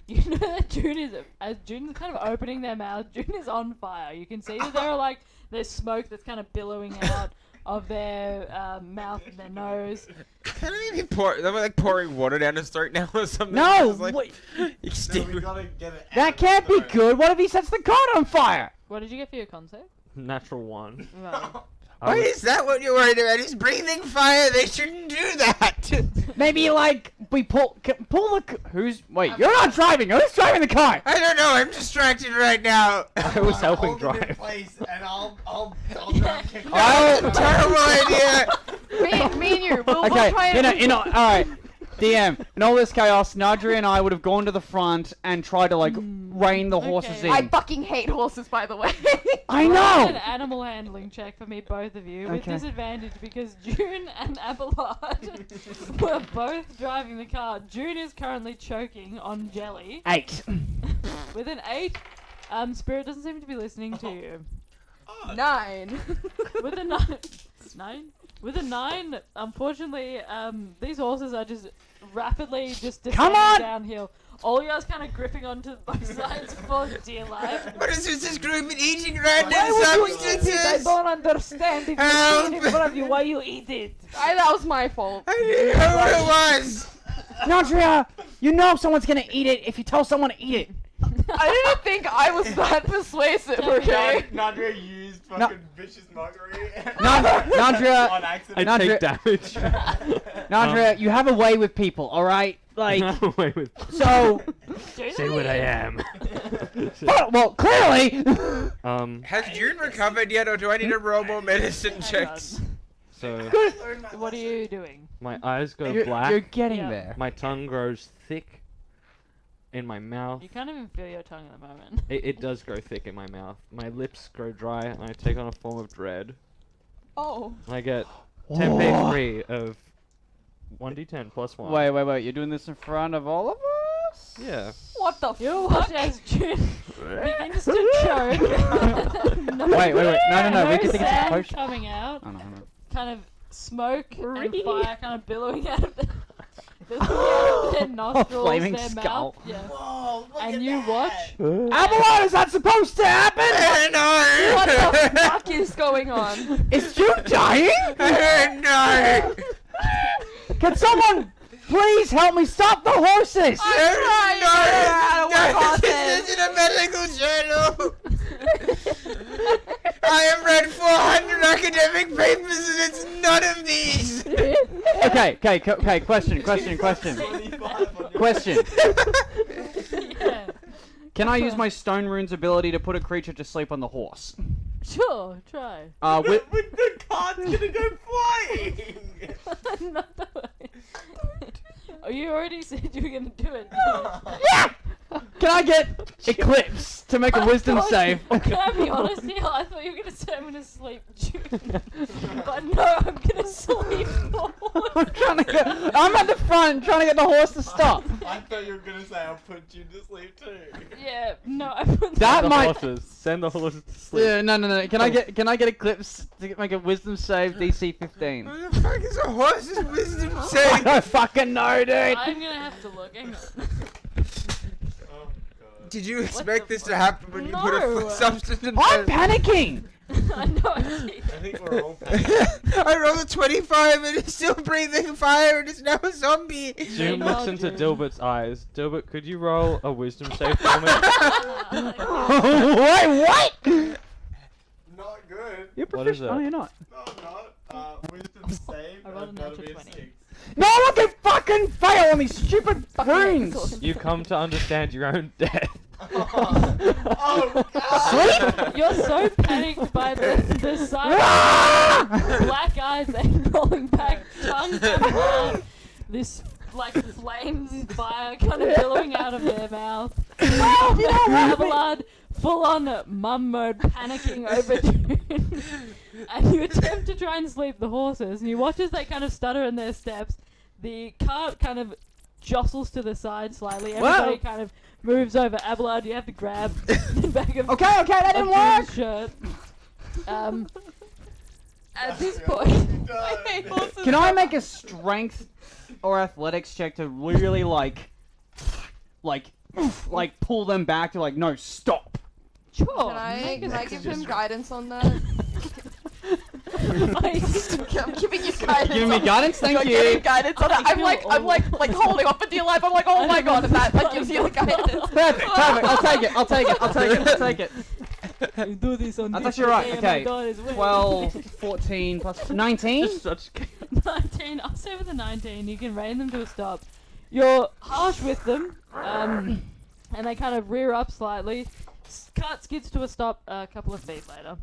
You know that June is, as June is kind of opening their mouth, June is on fire. You can see that there are like, there's smoke that's kind of billowing out of their mouth and their nose. Can I be pouring water down his throat now or something? No, Just, like, wait, No, we extinguish- gotta get it out that of can't the be throat. good. What if he sets the card on fire? What did you get for your con save? Natural 1. Right. Why is that what you're worried about? He's breathing fire. They shouldn't do that. Maybe like we pull the wait, you're not driving. Who's driving the car? I don't know. I'm distracted right now. I was helping Hold it in drive. place and I'll drop kick you. Oh, Terrible idea. Me and you. We'll Okay, try and. all right. DM, in all this chaos, Nadria and I would have gone to the front and tried to like rein the horses okay. in. I fucking hate horses, by the way. I Roll an know. animal handling check for me, both of you, with Okay. disadvantage because June and Abelard were both driving the car. June is currently choking on jelly. 8. With an 8, Spirit doesn't seem to be listening to you. 9. With a 9? With a 9, unfortunately, these horses are just rapidly just Come descending on! downhill. All you guys kind of gripping onto both sides for dear life. What is this group eating random Why would you substances? understand if Help! in front of you why you eat it. That was my fault. I didn't know what it was. Nadria, you know someone's gonna eat it if you tell someone to eat it. I didn't think I was that persuasive, okay? Nadria used fucking vicious mockery. Nadria, On I accident. Nadria- take damage. Nadria, you have a way with people, all right? Like, No way with. so. Say what I am. Well, clearly. Has June recovered yet, or do I need to roll more medicine checks? So What are you doing? my eyes go You're, black. you're getting Yeah. there. My tongue grows thick in my mouth. You can't even feel your tongue at the moment. It does grow thick in my mouth. My lips grow dry, and I take on a form of dread. Oh. I get 10 p3 of 1d10 plus 1. Wait. You're doing this in front of all of us? Yeah. What the You fuck? watch as June begins to choke. Wait. No. We can think it's a sand potion. coming out. Oh, no. Kind of smoke Really? and fire kind of billowing out of their nostrils, flaming their skull. mouth. Yeah. Whoa, look And at you that. watch. Avalon, is that supposed to happen? What the No. fuck is going on? Is June dying? No. Can someone please help me stop the horses? This isn't a medical journal. I have read 400 academic papers and it's none of these. Okay. Question. 25 on your- Question. Yeah. Can I use my stone runes ability to put a creature to sleep on the horse? Sure, try. With But the card's gonna go flying. Not that way. Oh, you already said you were gonna do it. Can I get Eclipse to make a wisdom save? Can I be honest here? I thought you were gonna say I'm gonna sleep June. But no, I'm gonna sleep I'm at the front trying to get the horse to stop. I thought you were gonna say I'll put you to sleep too. Yeah, no, I put That Send the might- horses. Send the horses to sleep. Yeah, no. Can I get Eclipse to make a wisdom save DC 15? What the fuck is a horse's wisdom I save? don't fucking know, dude. I'm gonna have to look. Hang on. Oh god. Did you expect this to happen when you put No. a substance in I'm the... panicking. I know. I see. I think we're all I rolled a 25 and it's still breathing fire and it's now a zombie. June Hey, looks into June. Dilbert's eyes. Dilbert, could you roll a wisdom save for me? Wait, what? not good. You're What is professional. it? Oh, you're not. No, I'm not. Wisdom save. I rolled a I've gotta natural be a 20. 6. No one can fucking fail on these stupid runes. You come to understand your own death. Oh god. You're so panicked by the sight Ah! of black eyes and rolling back, tongue coming out, this like flames and fire kind of billowing out of their mouth. Abelard, full on mum mode, panicking over June. And you attempt to try and sleep the horses, and you watch as they kind of stutter in their steps. The cart kind of jostles to the side slightly. Everybody kind of moves over. Abelard, you have to grab the back of Okay, that didn't work. shirt. At this point, Can I make a strength or athletics check to really like pull them back to like, no, stop. sure. Can I give him guidance on that? I'm giving you guidance. Giving me guidance, thank you. Giving guidance on that. I'm like holding on for dear life. I'm like, oh my god, and that like gives you the guidance. Perfect. I'll take it. You do this on That's this actually right. day, Okay. my God is with 12, 14 plus 19. Just such 19. I'll say with a 19, you can rein them to a stop. You're harsh with them, and they kind of rear up slightly. Cart skids to a stop a couple of feet later.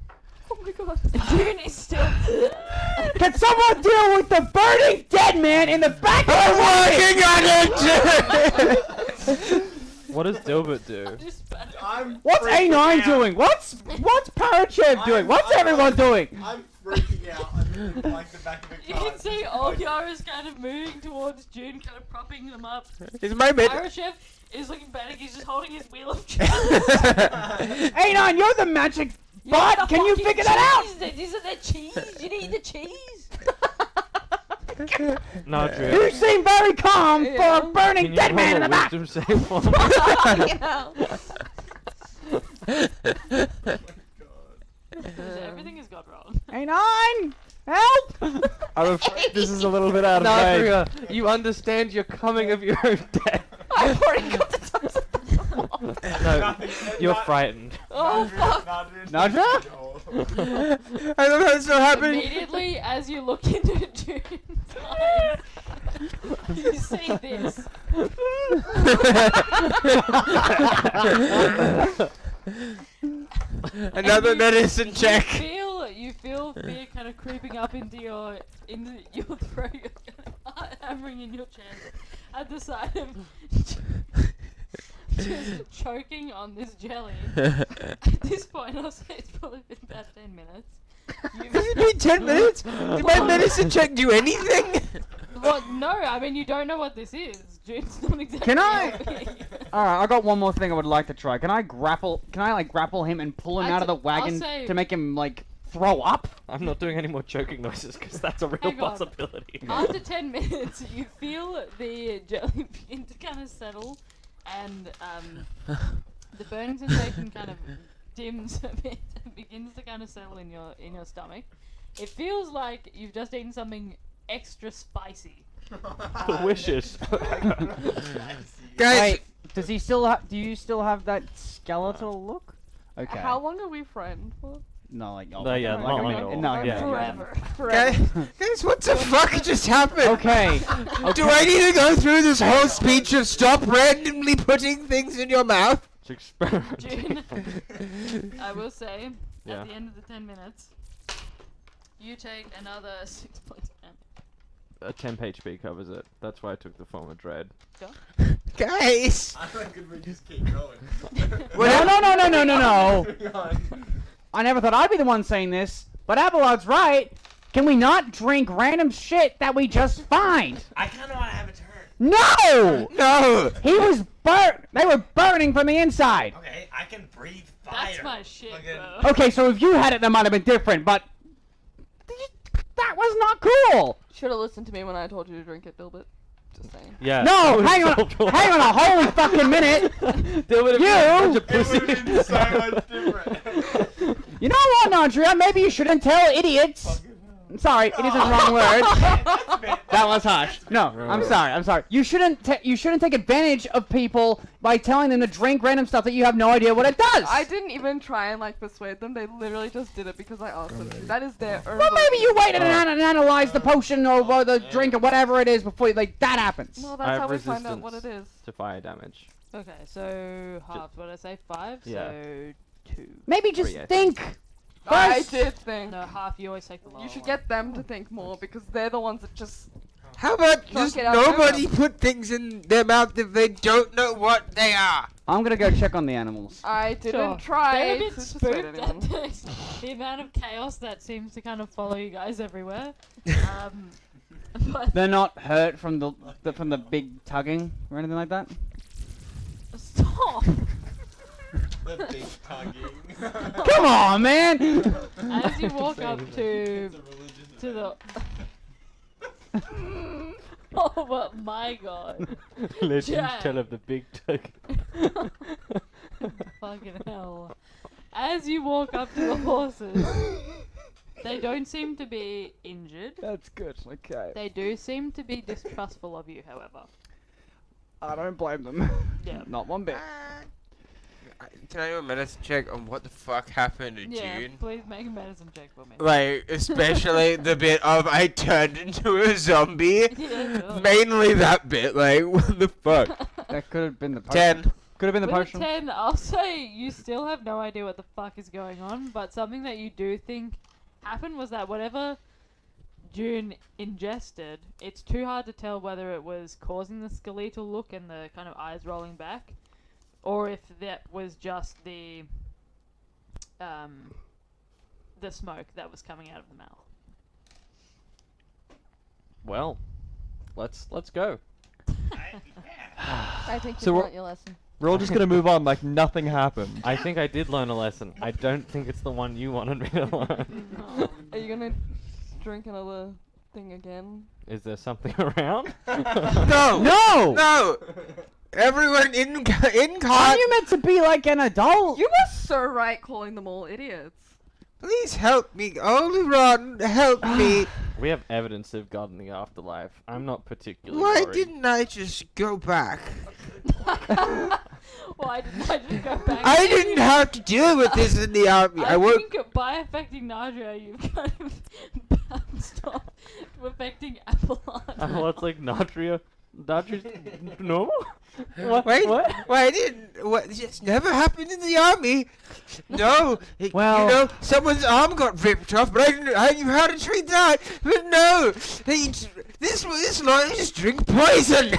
Oh my god. June is still. Can someone deal with the burning dead man in the back of the wagon? What does Dilbert do? What's A9 doing? What's Parachev doing? What's everyone doing? I'm freaking out. I'm like the back of the You car. can see Olyar is kind of moving towards June, kind of propping them up. His moment. Parashev is looking back, he's just holding his wheel of cheese. A9, you're the magic bot. Can you figure that out? Isn't there cheese? You need the cheese. No, You Drew. seem very calm for a burning Can you dead man in roll the a back. wisdom save for me? Everything has gone wrong. A9, help! I'm afraid this is a little bit out of range. You understand you're coming of your own death. I've already got the thumbs up. No, you're frightened. Oh fuck. Nadra? I don't know how this will happen. Immediately, as you look into June's eyes, you see this. Another medicine check. You feel fear kind of creeping up into your throat, your heart hammering in your chest at the sight of just choking on this jelly. At this point, I'll say it's probably been about 10 minutes. Has it been 10 minutes? Did my medicine check do anything? Well, no, I mean, you don't know what this is. June's not exactly. Can I? helping you. Alright, I got one more thing I would like to try. Can I grapple him and pull him out of the wagon say- to make him, like, throw up? I'm not doing any more choking noises because that's a real Hang on. possibility. After 10 minutes, you feel the jelly begin to kind of settle, and the burning sensation kind of dims a bit and begins to kind of settle in your stomach. It feels like you've just eaten something extra spicy. Delicious. Guys, Wait, do you still have that skeletal look? Okay. How long are we friends for? No, like, No, yeah, like, not I long mean, at all. No, yeah. Forever. guys, what the fuck just happened? Okay. Do I need to go through this whole speech of stop randomly putting things in your mouth? It's experimental. June, I will say, Yeah. at the end of the 10 minutes, you take another 6 points of damage. A temp HP covers it. That's why I took the form of dread. Guys! I reckon we just keep going. No. Moving on. I never thought I'd be the one saying this, but Abelard's right. Can we not drink random shit that we just find? I kind of want to have a turn. No! No! He was burnt. They were burning from the inside. Okay, I can breathe fire. That's my shit, Fucking- bro. Okay, so if you had it, that might have been different, but that was not cool. Should have listened to me when I told you to drink it, Dilbert. Just saying. Yeah. No, hang on a holy fucking minute. Dilbert, You- a It would have been so much different. You know what, Andrea? Maybe you shouldn't tell idiots. Sorry, it isn't the wrong word. That was harsh. No, I'm sorry. You shouldn't take advantage of people by telling them to drink random stuff that you have no idea what it does. I didn't even try and like persuade them. They literally just did it because I asked them to. That is their own. Well, maybe you waited and analyzed the potion or the drink or whatever it is before that happens. No, I that's have how we find out what it resistance. is. To fire damage. Okay, so half. What did I say? 5? Yeah. So 2. Maybe just 3, I think. I First- did think. No, half. You always take the lower You should one. get them to think more because they're the ones that just How about Chuck just it out their nobody put things in their mouth if they don't know what they are? I'm gonna go check on the animals. I didn't Sure. try They're a to bit persuade spooked anyone. at the amount of chaos that seems to kind of follow you guys everywhere. But They're not hurt from the big tugging or anything like that. stop. The big tugging. Come on, man! As you walk up to It's a religious the. Oh, but my god. Legends Jack. tell of the big tug. Fucking hell. As you walk up to the horses, they don't seem to be injured. That's good. Okay. They do seem to be distrustful of you, however. I don't blame them. Yeah. Not one bit. Can I do a medicine check on what the fuck happened to Yeah, June? please make a medicine check for me. Like, especially the bit of I turned into a zombie. Yeah, sure. Mainly that bit, like, what the fuck? That could have been the potion. 10. Could have been the With a potion. 10, I'll say you still have no idea what the fuck is going on, but something that you do think happened was that whatever June ingested, it's too hard to tell whether it was causing the skeletal look and the kind of eyes rolling back, or if that was just the smoke that was coming out of the mouth. Well, let's go. I think So you we're- learnt your lesson. We're all just gonna move on like nothing happened. I think I did learn a lesson. I don't think it's the one you wanted me to learn. Are you gonna drink another thing again? Is there something around? No! No! No! Everyone in Aren't cart, you meant to be like an adult? You were so right calling them all idiots. please help me. Oleron, help me. We have evidence of God in the afterlife. I'm not particularly Why worried. didn't I just go back? Why didn't I just go back? I didn't have to deal with this in the army. I woke. think by affecting Nadria, you've kind of bounced off to affecting Apollon. Oh, it's like Natria. Natria's normal? What? Wait, What? I didn't. What? This never happened in the army. No. Well- you know, someone's arm got ripped off, but I knew how to treat that. But no, this lot just drink poison.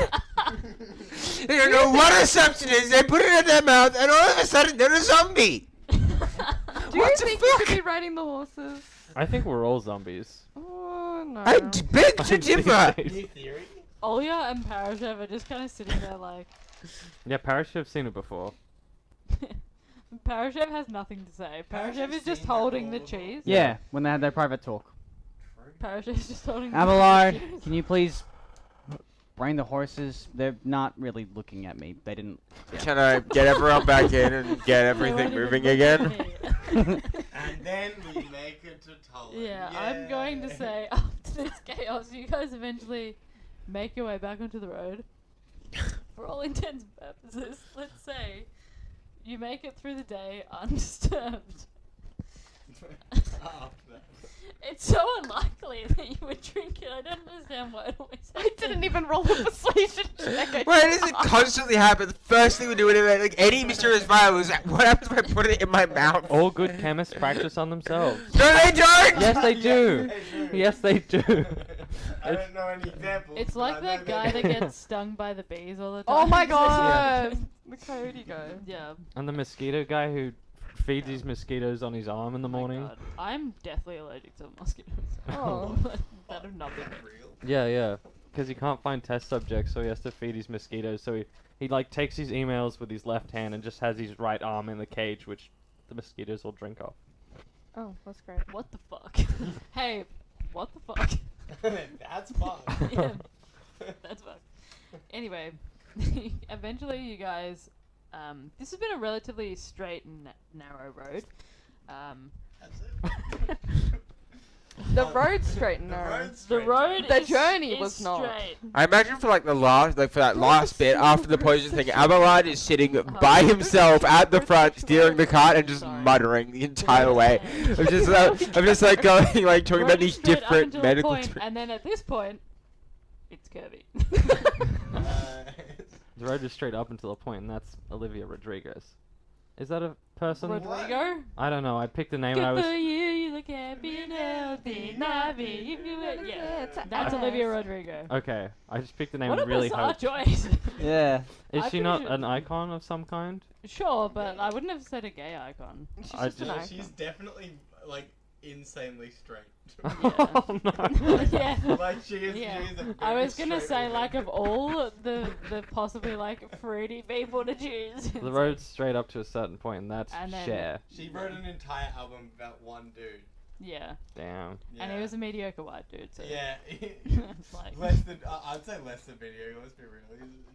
They don't know what a substance is. They put it in their mouth, and all of a sudden they're a zombie. Do you What the think you fuck? should be riding the horses? I think we're all zombies. Oh no. I beg to differ. New theory? Olya and Parashev are just kind of sitting there like. Yeah, Parrish have seen it before. Parashev has nothing to say. Parashev is just seen that holding the all cheese. Yeah, when they had their private talk. Parashev's just holding Abelard, the cheese. can you please bring the horses? They're not really looking at me. They didn't. Can I get everyone back in and get They everything won't even moving look again? at me. And then we make it to Tully. Yeah, I'm going to say after this chaos, you guys eventually make your way back onto the road. For all intents and purposes, let's say you make it through the day undisturbed. After that. It's so unlikely that you would drink it. I don't understand why it always I didn't even roll a persuasion check. Why does it constantly happen? The first thing we do with like any mysterious fire was like, what happens when I put it in my mouth? All good chemists practice on themselves. No, they don't. Yes, they do. Yes, they do. I don't know any examples. It's but like I know that guy that gets stung by the bees all the time. Oh my god! The coyote guy. Yeah. And the mosquito guy who feeds his mosquitoes on his arm in the My morning. God. I'm deathly allergic to mosquitoes. Oh. That have not been real. Yeah, yeah. Because he can't find test subjects, so he has to feed his mosquitoes. So he like takes his emails with his left hand and just has his right arm in the cage, which the mosquitoes will drink off. Oh, that's great. What the fuck? Hey, what the fuck? That's fun. Yeah, that's fuck. Anyway, eventually you guys, this has been a relatively straight and narrow road. That's it. The road's straight and narrow. The road The is, journey is was not. straight. I imagine for like for that last bit after the poison thing, Abelard is sitting by himself at the front, steering the cart and just Sorry. muttering the entire way. I'm just like going like talking Road about is these straight up different until a medical. point, and then at this point, it's curvy. The road is straight up until a point, and that's Olivia Rodriguez. Is that a person? Rodrigo? I don't know. I picked a name Good and I for was. you, you look happy and healthy, Navi. Yeah, that's Okay. Olivia Rodrigo. Okay, I just picked a name What a and really bizarre hoped. choice. Yeah. Is I'm she pretty not sure- an icon of some kind? Sure, but I wouldn't have said a gay icon. She's I just an just- icon. She's definitely like insanely straight. Oh no. Yeah. Like she is. Yeah. She is a I very was gonna straight say, woman. like, of all the possibly, like, fruity people to choose. it's The road's straight up to a certain point, and that's And then- Cher. She wrote an entire album about one dude. Yeah. Damn. Yeah. And he was a mediocre white dude, so. Yeah. It's like. less than. I'd say less than video. Let's be real.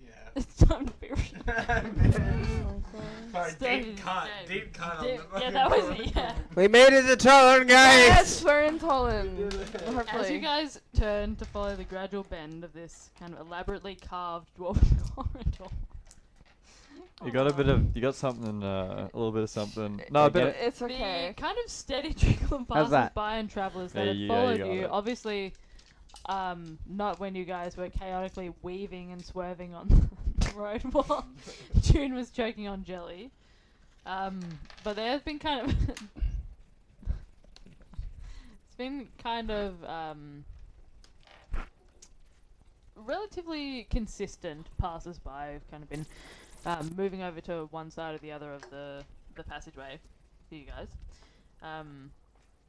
Yeah. It's time to be real. Sorry, Stay- deep cut. stay- Deep cut on Deep- the yeah, that was it, yeah. We made it to Tolan, guys! Yes, we're in Tolan. As you Hopefully. guys turn to follow the gradual bend of this kind of elaborately carved dwarven corridor. You got a bit of, you got something, a little bit of something. No, a bit. get Of, It's okay. The kind of steady trickle of How's that? passers-by and travellers that There had you- followed there you you, got it. obviously, not when you guys were chaotically weaving and swerving on the road while June was choking on jelly. But there has been kind of... it's been kind of relatively consistent passers-by who've kind of been moving over to one side or the other of the passageway for you guys.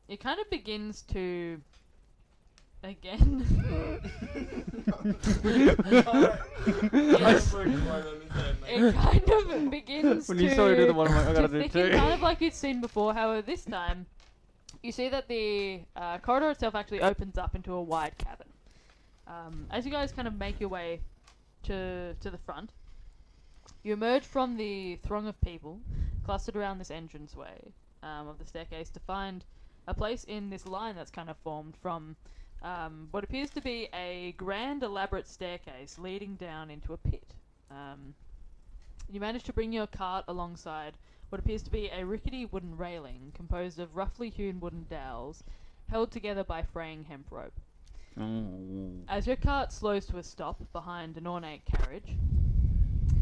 It kind of begins to again. It kind of begins when to you saw you do the one, I'm like, I gotta do thicken, two. kind of like you'd seen before. However, this time you see that the corridor itself actually opens up into a wide cavern. As you guys kind of make your way to the front, you emerge from the throng of people clustered around this entranceway of the staircase to find a place in this line that's kind of formed from what appears to be a grand, elaborate staircase leading down into a pit. You manage to bring your cart alongside what appears to be a rickety wooden railing composed of roughly hewn wooden dowels held together by fraying hemp rope. As your cart slows to a stop behind an ornate carriage,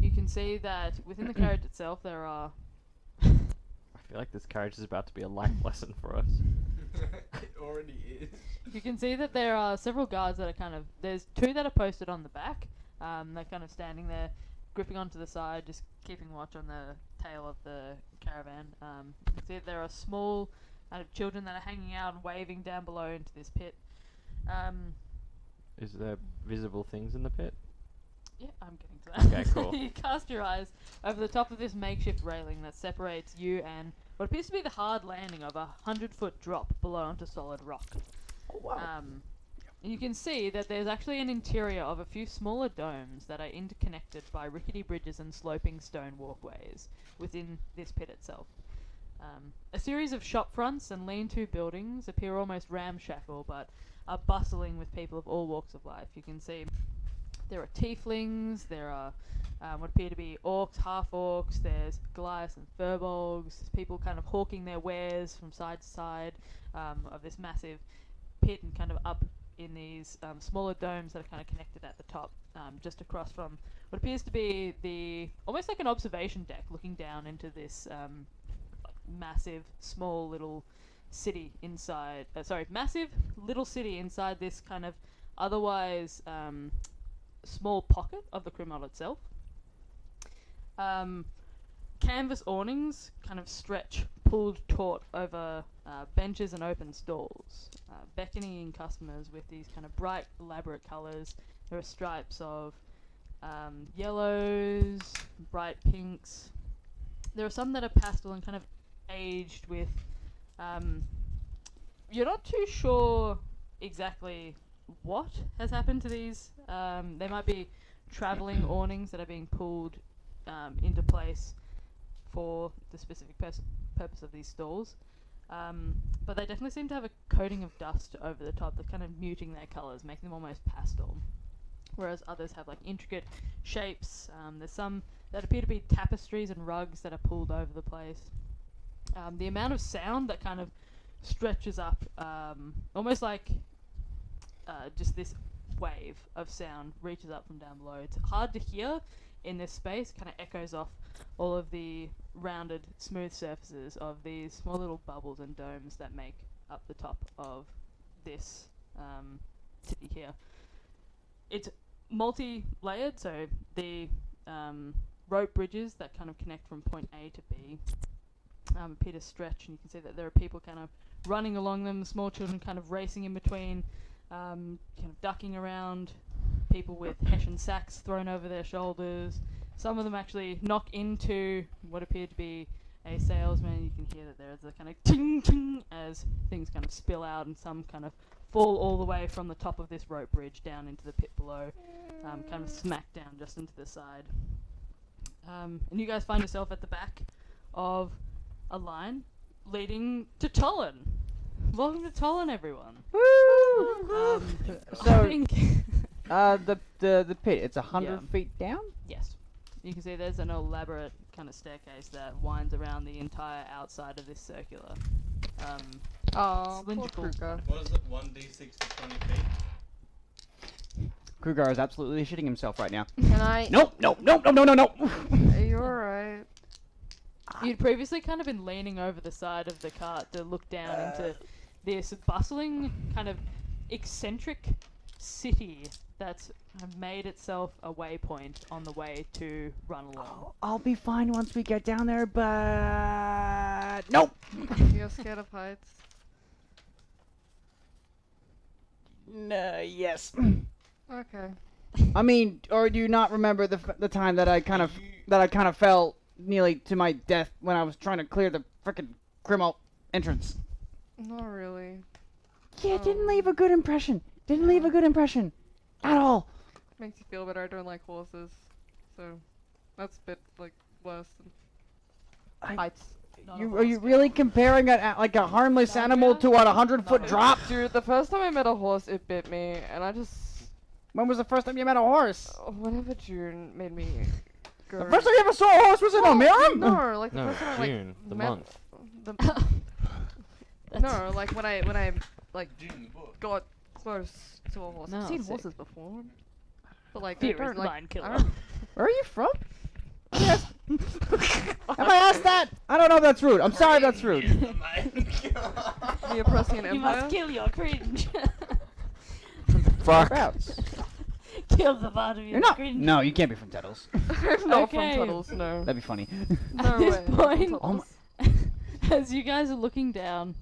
you can see that within the carriage itself there are... I feel like this carriage is about to be a life lesson for us. It already is. You can see that there are several guards that are kind of... There's two that are posted on the back. They're kind of standing there, gripping onto the side, just keeping watch on the tail of the caravan. You can see that there are small children that are hanging out and waving down below into this pit. Is there visible things in the pit? Yeah, I'm getting to that. Okay, cool. You cast your eyes over the top of this makeshift railing that separates you and what appears to be the hard landing of a 100-foot drop below onto solid rock. And you can see that there's actually an interior of a few smaller domes that are interconnected by rickety bridges and sloping stone walkways within this pit itself. A series of shop fronts and lean-to buildings appear almost ramshackle, but are bustling with people of all walks of life. You can see there are tieflings, there are what appear to be orcs, half-orcs, there's Goliaths and furbolgs, there's people kind of hawking their wares from side to side of this massive pit and kind of up in these smaller domes that are kind of connected at the top, just across from what appears to be the almost like an observation deck looking down into this like massive, small little city inside. Massive little city inside this kind of otherwise small pocket of the Chronicle itself. Canvas awnings kind of stretch, pulled taut over benches and open stalls, beckoning customers with these kind of bright, elaborate colours. There are stripes of yellows, bright pinks. There are some that are pastel and kind of aged with... you're not too sure exactly what has happened to these. They might be travelling awnings that are being pulled into place for the specific purpose of these stalls. But they definitely seem to have a coating of dust over the top that's kind of muting their colours, making them almost pastel. Whereas others have like intricate shapes. There's some that appear to be tapestries and rugs that are pulled over the place. The amount of sound that kind of stretches up, almost like just this wave of sound reaches up from down below. It's hard to hear in this space, kind of echoes off all of the rounded, smooth surfaces of these small little bubbles and domes that make up the top of this city here. It's multi-layered, so the rope bridges that kind of connect from point A to B appear to stretch, and you can see that there are people kind of running along them, small children kind of racing in between, kind of ducking around, people with hessian sacks thrown over their shoulders. Some of them actually knock into what appeared to be a salesman. You can hear that there's a kind of ting ting as things kind of spill out, and some kind of fall all the way from the top of this rope bridge down into the pit below, kind of smack down just into the side. And you guys find yourself at the back of a line leading to Tollen. Welcome to Tollen, everyone. Woo! I So, think the pit, it's 100 Yeah. feet down? yes, you can see there's an elaborate kind of staircase that winds around the entire outside of this circular. Oh, poor Cylindrical. Kruger. What is it? 1d6 to 20 feet? Krugar is absolutely shitting himself right now. Can I? Nope, nope, nope, no, no, no, no. You're alright. You'd previously kind of been leaning over the side of the cart to look down into this bustling, kind of eccentric city that's made itself a waypoint on the way to Run Along. I'll be fine once we get down there, but nope. You're scared of heights. Yes. Okay. I mean, or do you not remember the time that I kind of fell nearly to my death when I was trying to clear the frickin' criminal entrance? Not really. Yeah, it didn't leave a good impression. Didn't leave a good impression at all. Makes you feel better. I don't like horses, so that's a bit like worse than heights. Not a Are horse you guy. really comparing like a harmless animal to what, a 100-foot No. drop? Dude, the first time I met a horse, it bit me, and I just When was the first time you met a horse? whenever June made me go. The first time you ever saw a horse was in Almira? No, like the No, first time I June, the met month. no, like when I like June, the book. got close to a horse. No, I've seen sick. horses before, but like Fear I is don't the like. mind killer. I don't, Where are you from? Yes. Have I asked that? I don't know if that's rude. I'm sorry if that's rude. the Oppressian You Empire. must kill your cringe. Fuck. Whereabouts? Kill the bottom of You're your not. cringe. No, you can't be from Tettles. I'm not Okay. from Tuttles, no. That'd be funny. No At this way, I'm from point- Tuttles. Oh As you guys are looking down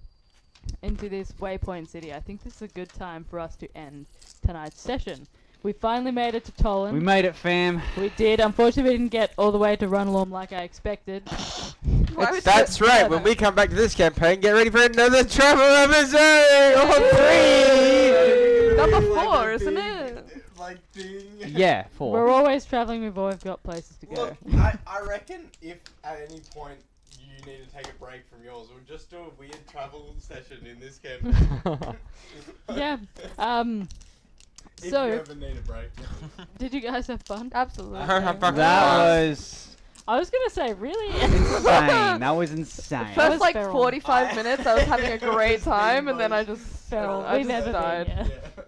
into this waypoint city, I think this is a good time for us to end tonight's session. We finally made it to Tollen. We made it, fam. We did. Unfortunately, we didn't get all the way to Run Along like I expected. Why would That's you- right. When we come back to this campaign, get ready for another travel episode on 3. Number 4, isn't it? Like thing. Yeah, 4. We're always traveling. We've always got places to go. Look, I reckon if at any point you need to take a break from yours, we'll just do a weird travel session in this campaign. Yeah. If So- you ever need a break. Did you guys have fun? Absolutely. Fuck That off. was I was gonna say, really? insane. That was insane. That was First like feral. 45 minutes, I was having a great time, and then I just Feral. I We've just never died. been. Yeah.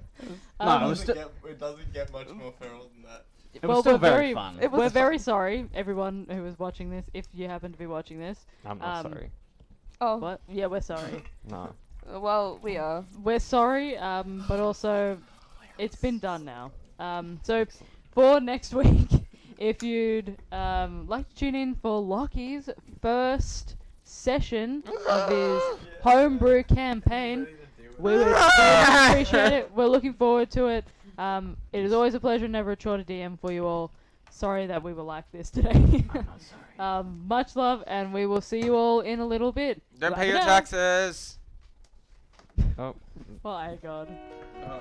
No, Um, it was It doesn't get much more feral than that. It was well, still we're very fun. It was We're fun. very sorry, everyone who is watching this. If you happen to be watching this, I'm not Um, sorry. Oh, what? Yeah, we're sorry. No. well, we are. We're sorry, but also it's been done now. So for next week, if you'd like to tune in for Lockie's first session of his homebrew campaign, we would appreciate it. We're looking forward to it. It is always a pleasure, never a chore to DM for you all. Sorry that we were like this today. I'm not sorry. Much love, and we will see you all in a little bit. Don't Bye pay for your now. taxes. Oh. My God. Oh.